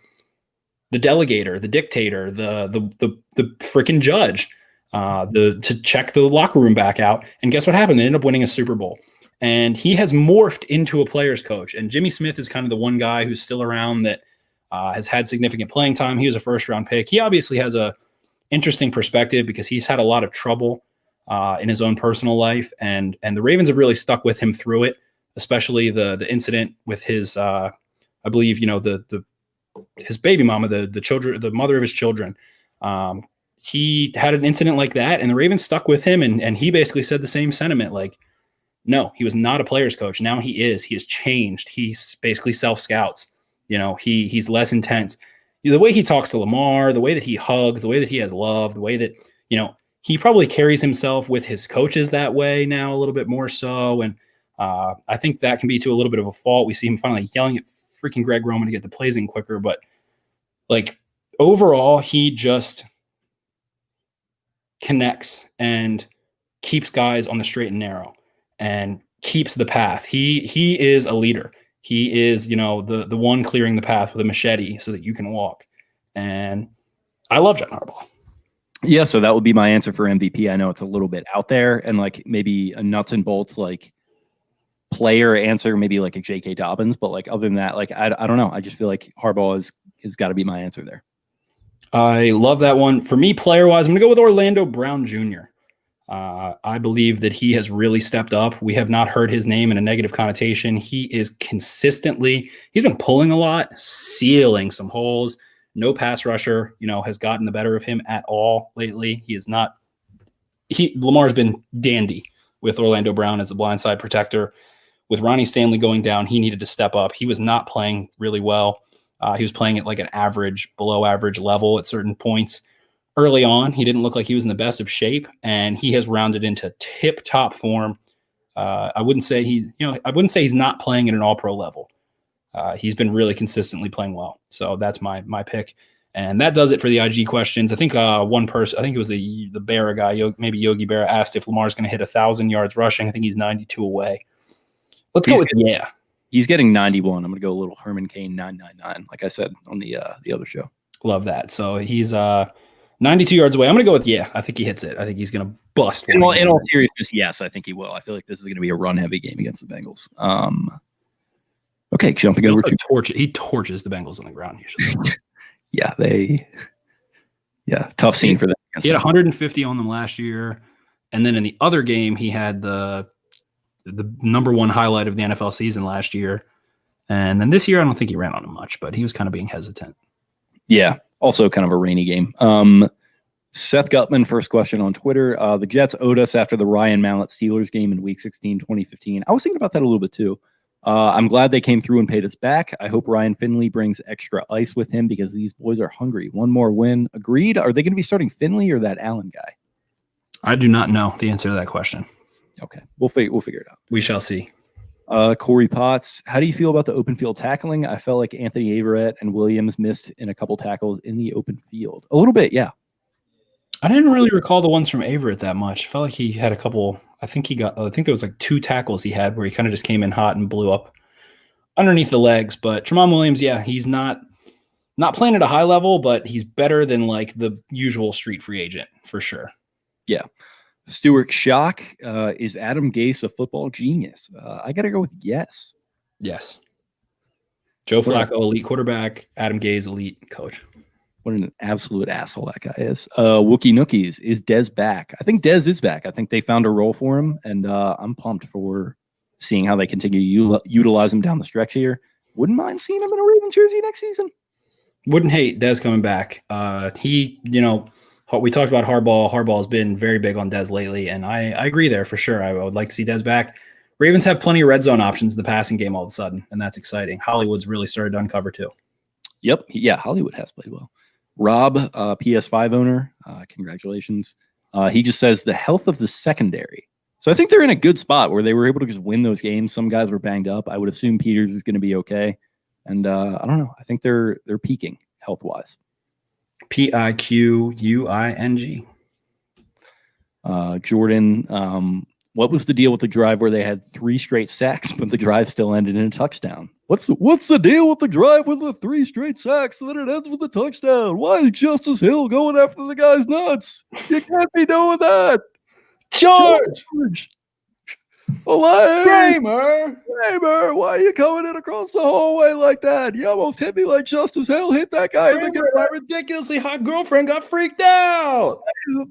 S5: delegator, the dictator, the freaking judge, to check the locker room back out. And guess what happened? They ended up winning a Super Bowl. And he has morphed into a player's coach. And Jimmy Smith is kind of the one guy who's still around that has had significant playing time. He was a first-round pick. He obviously has a interesting perspective because he's had a lot of trouble in his own personal life, and the Ravens have really stuck with him through it. Especially the incident with his, I believe, his baby mama, the mother of his children. He had an incident like that, and the Ravens stuck with him, and he basically said the same sentiment. Like, no, he was not a player's coach. Now he is. He has changed. He's basically self-scouts. He's less intense. The way he talks to Lamar, the way that he hugs, the way that he has love, the way that he probably carries himself with his coaches that way now a little bit more so, and. I think that can be to a little bit of a fault. We see him finally yelling at freaking Greg Roman to get the plays in quicker, but like overall, he just connects and keeps guys on the straight and narrow and keeps the path. He is a leader. He is, the one clearing the path with a machete so that you can walk. And I love John Harbaugh.
S4: Yeah, so that would be my answer for MVP. I know it's a little bit out there and like maybe a nuts and bolts like player answer, maybe like a J.K. Dobbins, but like other than that, like I don't know. I just feel like Harbaugh has got to be my answer there.
S5: I love that one. For me, player-wise, I'm going to go with Orlando Brown Jr. I believe that he has really stepped up. We have not heard his name in a negative connotation. He is he's been pulling a lot, sealing some holes. No pass rusher, has gotten the better of him at all lately. Lamar's been dandy with Orlando Brown as the blindside protector. With Ronnie Stanley going down, he needed to step up. He was not playing really well. He was playing at like an average, below average level at certain points. Early on, he didn't look like he was in the best of shape, and he has rounded into tip-top form. I wouldn't say he's not playing at an all-pro level. He's been really consistently playing well. So that's my pick. And that does it for the IG questions. I think one person, I think it was the Berra guy, maybe Yogi Berra, asked if Lamar's going to hit 1,000 yards rushing. I think he's 92 away. Let's go with yeah.
S4: He's getting 91. I'm going to go a little Herman Cain 999, like I said on the other show.
S5: Love that. So he's 92 yards away. I'm going to go with yeah. I think he hits it. I think he's going to bust.
S4: In all seriousness, yes, I think he will. I feel like this is going to be a run-heavy game against the Bengals. Okay, jumping over to
S5: he torches the Bengals on the ground usually.
S4: Tough scene for them.
S5: He had 150 on them last year, and then in the other game, he had the number one highlight of the NFL season last year, and then this year, I don't think he ran on him much, but he was kind of being hesitant.
S4: Yeah, also kind of a rainy game. Seth Gutman, first question on Twitter. The Jets owed us after the Ryan Mallett Steelers game in Week 16, 2015. I was thinking about that a little bit too. I'm glad they came through and paid us back. I hope Ryan Finley brings extra ice with him because these boys are hungry. One more win. Agreed. Are they going to be starting Finley or that Allen guy?
S5: I do not know the answer to that question.
S4: Okay. We'll figure it out.
S5: We shall see.
S4: Corey Potts, how do you feel about the open field tackling? I felt like Anthony Averett and Williams missed in a couple tackles in the open field. A little bit, yeah.
S5: I didn't really recall the ones from Averett that much. I felt like he had a couple. I think there was like 2 tackles he had where he kind of just came in hot and blew up underneath the legs. But Tramon Williams, yeah, he's not playing at a high level, but he's better than like the usual street free agent for sure.
S4: Yeah. Stuart Shock, is Adam Gase a football genius? I got to go with yes.
S5: Yes. Joe Flacco, elite quarterback. Adam Gase, elite coach.
S4: What an absolute asshole that guy is. Wookie Nookies, is Dez back? I think Dez is back. I think they found a role for him, and I'm pumped for seeing how they continue to utilize him down the stretch here. Wouldn't mind seeing him in a Ravens jersey next season.
S5: Wouldn't hate Dez coming back. We talked about Harbaugh. Harbaugh has been very big on Dez lately, and I agree there for sure. I would like to see Dez back. Ravens have plenty of red zone options in the passing game all of a sudden, and that's exciting. Hollywood's really started to uncover too.
S4: Yep. Yeah, Hollywood has played well. Rob, PS5 owner, congratulations. He just says the health of the secondary. So I think they're in a good spot where they were able to just win those games. Some guys were banged up. I would assume Peters is going to be okay. And I don't know. I think they're peaking health-wise.
S5: Piquing.
S4: Jordan, what was the deal with the drive where they had 3 straight sacks, but the drive still ended in a touchdown? What's the deal with the drive with the 3 straight sacks and then it ends with a touchdown? Why is Justice Hill going after the guy's nuts? You can't be doing that.
S5: George!
S4: Kramer, why are you coming in across the hallway like that? You almost hit me like Justice Hill hit that guy.
S5: My ridiculously hot girlfriend got freaked out.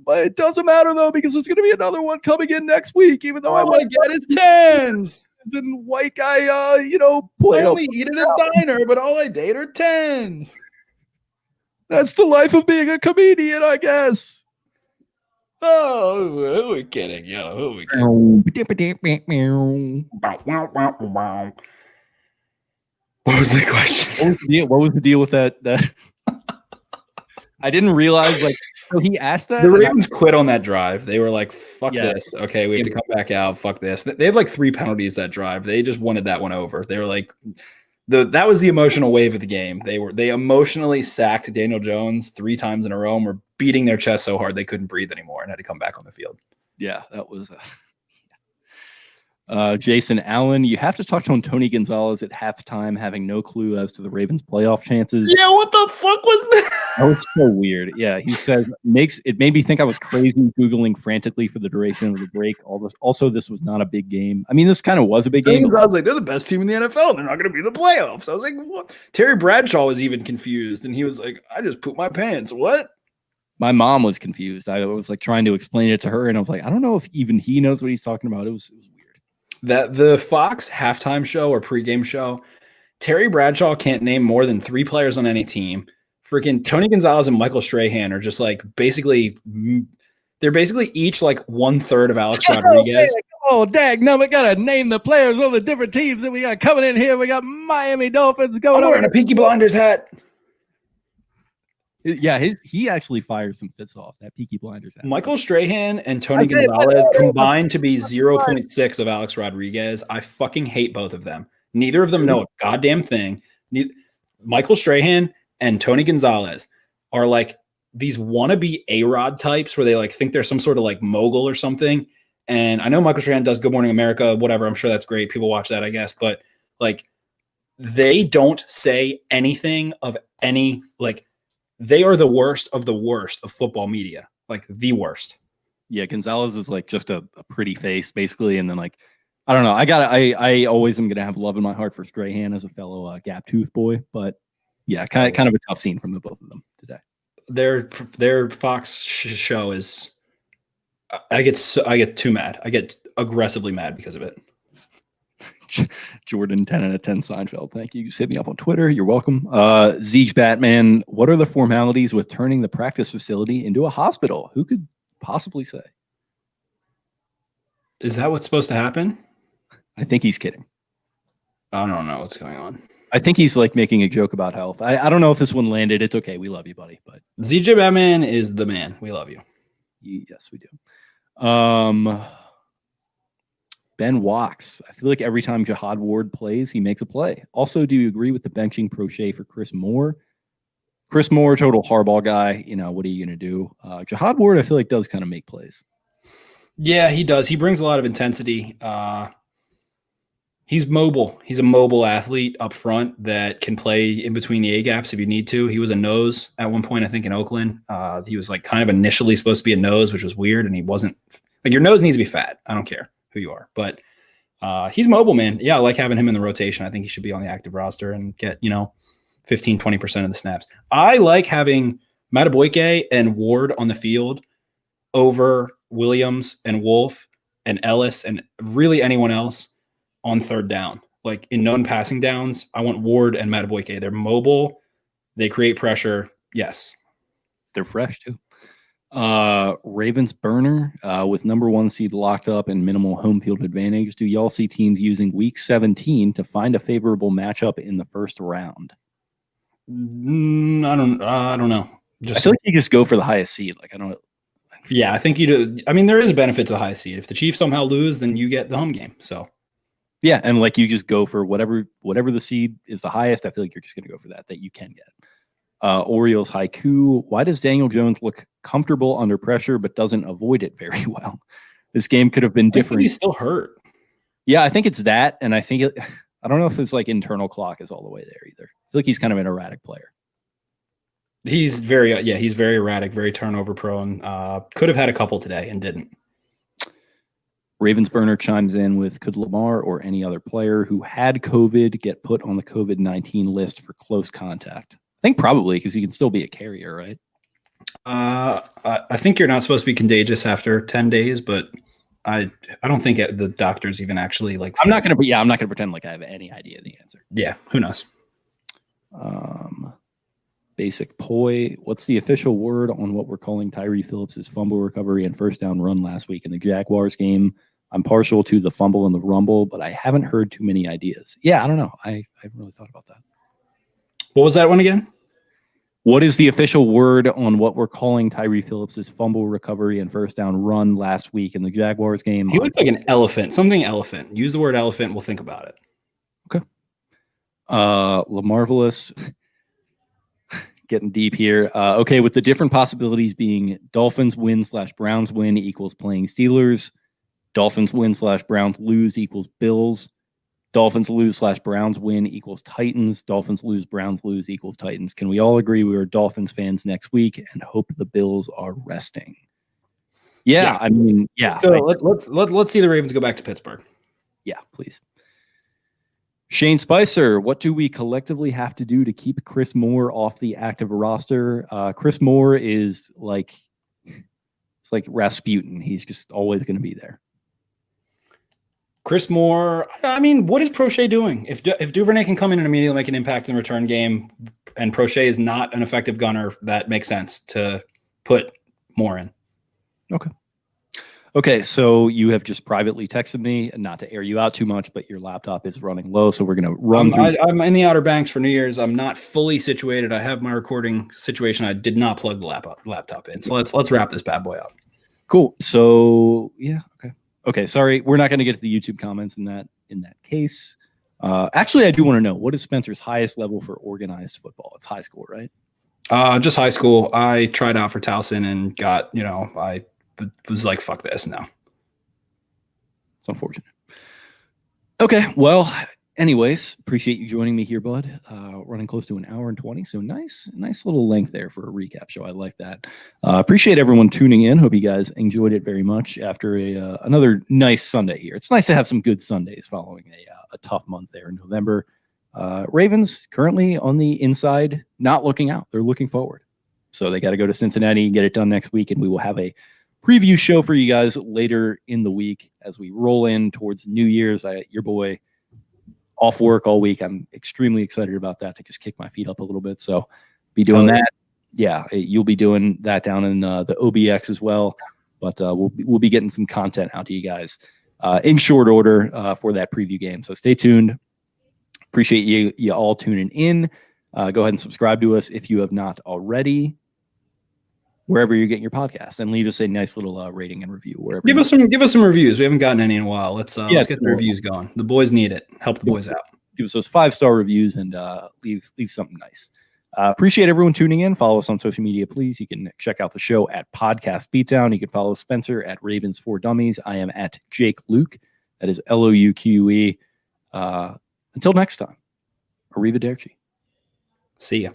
S4: But it doesn't matter, though, because there's going to be another one coming in next week, even though
S5: all I get is 10s.
S4: And white guy,
S5: play. I only eat at a diner, but all I date are 10s.
S4: That's the life of being a comedian, I guess.
S5: Oh, who are we kidding? Yo, who are we kidding? What was the question?
S4: What was the deal with that? I didn't realize, so he asked that.
S5: The Ravens quit on that drive. They were like, fuck this. Okay, we have to come back out. Fuck this. They had like 3 penalties that drive. They just wanted that one over. They were like, that was the emotional wave of the game. They emotionally sacked Daniel Jones 3 times in a row and were beating their chest so hard they couldn't breathe anymore and had to come back on the field.
S4: Yeah, that was Jason Allen. You have to touch on Tony Gonzalez at halftime having no clue as to the Ravens' playoff chances.
S5: Yeah, what the fuck was that?
S4: Oh, it's so weird. Yeah, he says it made me think I was crazy Googling frantically for the duration of the break. Also, this was not a big game. I mean, this kind of was a big game.
S5: I was like, they're the best team in the NFL. They're not going to be in the playoffs. I was like, what? Terry Bradshaw was even confused, and he was like, I just pooped my pants. What?
S4: My mom was confused. I was like trying to explain it to her, and I was like, I don't know if even he knows what he's talking about. It was weird.
S5: That the Fox halftime show or pregame show, Terry Bradshaw can't name more than 3 players on any team. Freaking Tony Gonzalez and Michael Strahan are just like they're basically each like 1/3 of Alex Rodriguez.
S4: Oh, dang, no, we gotta name the players on the different teams that we got coming in here. We got Miami Dolphins going over
S5: in a Peaky Blinders hat.
S4: Yeah, he actually fires some fits off that Peaky Blinders hat.
S5: Michael Strahan and Tony Gonzalez combined to be 0.6 of Alex Rodriguez. I fucking hate both of them. Neither of them know a goddamn thing. Michael Strahan and Tony Gonzalez are like these wannabe A-Rod types where they like think they're some sort of like mogul or something. And I know Michael Strahan does Good Morning America, whatever. I'm sure that's great. People watch that, I guess. But like they don't say anything of any like. They are the worst of football media, like the worst.
S4: Yeah, Gonzalez is like just a pretty face, basically, and then like I don't know. I always am gonna have love in my heart for Strahan as a fellow gap tooth boy, but yeah, kind of a tough scene from the both of them today.
S5: Their Fox show is. I get too mad. I get aggressively mad because of it.
S4: Jordan 10 out of 10 Seinfeld. Thank you. Just hit me up on Twitter. You're welcome. Zeech Batman, what are the formalities with turning the practice facility into a hospital? Who could possibly say?
S5: Is that what's supposed to happen?
S4: I think he's kidding.
S5: I don't know what's going on.
S4: I think he's like making a joke about health. I don't know if this one landed. It's okay. We love you, buddy. But
S5: ZJ Batman is the man. We love you.
S4: Yes, we do. Ben Walks. I feel like every time Jihad Ward plays, he makes a play. Also, do you agree with the benching Prochet for Chris Moore? Chris Moore, total Harbaugh guy. What are you going to do? Jihad Ward, I feel like, does kind of make plays.
S5: Yeah, he does. He brings a lot of intensity. He's mobile. He's a mobile athlete up front that can play in between the A gaps if you need to. He was a nose at one point, I think, in Oakland. He was like kind of initially supposed to be a nose, which was weird, and he wasn't. Like, your nose needs to be fat. I don't care who you are, but he's mobile, man. Yeah, I like having him in the rotation. I think he should be on the active roster and get 15, 20% of the snaps. I like having Madubuike and Ward on the field over Williams and Wolf and Ellis and really anyone else on third down. Like, in known passing downs, I want Ward and Madubuike. They're mobile. They create pressure. Yes.
S4: They're fresh too. Ravens burner with number 1 seed locked up and minimal home field advantage. Do y'all see teams using week 17 to find a favorable matchup in the first round?
S5: I don't know.
S4: I feel like you just go for the highest seed.
S5: Yeah, I think you do. I mean, there is a benefit to the highest seed. If the Chiefs somehow lose, then you get the home game. So
S4: yeah, and you just go for whatever the seed is the highest. I feel like you're just going to go for that you can get. Orioles haiku. Why does Daniel Jones look comfortable under pressure but doesn't avoid it very well? This game could have been different.
S5: He's still hurt.
S4: Yeah, I think it's that, and I think I don't know if his internal clock is all the way there either. I feel like he's kind of an erratic player.
S5: He's very erratic, very turnover prone. Could have had a couple today and didn't.
S4: Ravens burner chimes in with, could Lamar or any other player who had COVID get put on the COVID-19 list for close contact? I think probably, because you can still be a carrier, right?
S5: I think you're not supposed to be contagious after 10 days, but I don't think the doctors even actually
S4: I'm not going to pretend like I have any idea the answer.
S5: Yeah, who knows?
S4: Basic poi. What's the official word on what we're calling Tyree Phillips's fumble recovery and first down run last week in the Jaguars game? I'm partial to the fumble and the rumble, but I haven't heard too many ideas. Yeah, I don't know. I haven't really thought about that.
S5: What was that one again?
S4: What is the official word on what we're calling Tyree Phillips's fumble recovery and first down run last week in the Jaguars game?
S5: He looked like an elephant. Something elephant. Use the word elephant. We'll think about it.
S4: Okay. LaMarvelous. Getting deep here. Okay, with the different possibilities being Dolphins win/Browns win equals playing Steelers. Dolphins win/Browns lose equals Bills. Dolphins lose/Browns win equals Titans. Dolphins lose, Browns lose equals Titans. Can we all agree we are Dolphins fans next week and hope the Bills are resting? Yeah. I mean, yeah.
S5: Let's see the Ravens go back to Pittsburgh.
S4: Yeah, please. Shane Spicer, what do we collectively have to do to keep Chris Moore off the active roster? Chris Moore is like Rasputin. He's just always going to be there.
S5: Chris Moore, I mean, what is Prochet doing? If Duvernay can come in and immediately make an impact in the return game, and Prochet is not an effective gunner, that makes sense to put Moore in.
S4: Okay, so you have just privately texted me, and not to air you out too much, but your laptop is running low, so we're going to run through.
S5: I'm in the Outer Banks for New Year's. I'm not fully situated. I have my recording situation. I did not plug the laptop in. So let's wrap this bad boy up.
S4: Cool. So yeah, okay. Sorry, we're not going to get to the YouTube comments in that case. Actually, I do want to know, what is Spencer's highest level for organized football? It's high school, right?
S5: Just high school. I tried out for Towson and got, I was like, fuck this now.
S4: It's unfortunate. Okay, well, anyways, appreciate you joining me here, bud. Running close to an hour and 20, so nice little length there for a recap show. I like that. Appreciate everyone tuning in. Hope you guys enjoyed it very much after another nice Sunday here. It's nice to have some good Sundays following a tough month there in November. Ravens currently on the inside, not looking out. They're looking forward. So they got to go to Cincinnati and get it done next week, and we will have a preview show for you guys later in the week as we roll in towards New Year's. Your boy off work all week. I'm extremely excited about that, to just kick my feet up a little bit. So be doing that. Yeah, you'll be doing that down in the OBX as well. But we'll be getting some content out to you guys in short order for that preview game. So stay tuned. Appreciate you all tuning in. Go ahead and subscribe to us if you have not already. wherever you're getting your podcasts, and leave us a nice little rating and review wherever.
S5: Give us some reviews. We haven't gotten any in a while. Let's get the reviews going. The boys need it. Help the boys out.
S4: Give us those 5-star reviews and leave something nice. Appreciate everyone tuning in. Follow us on social media, please. You can check out the show at Podcast Beatdown. You can follow Spencer at Ravens for Dummies. I am at Jake Luke. That is Louque. Until next time, arrivederci.
S5: See ya.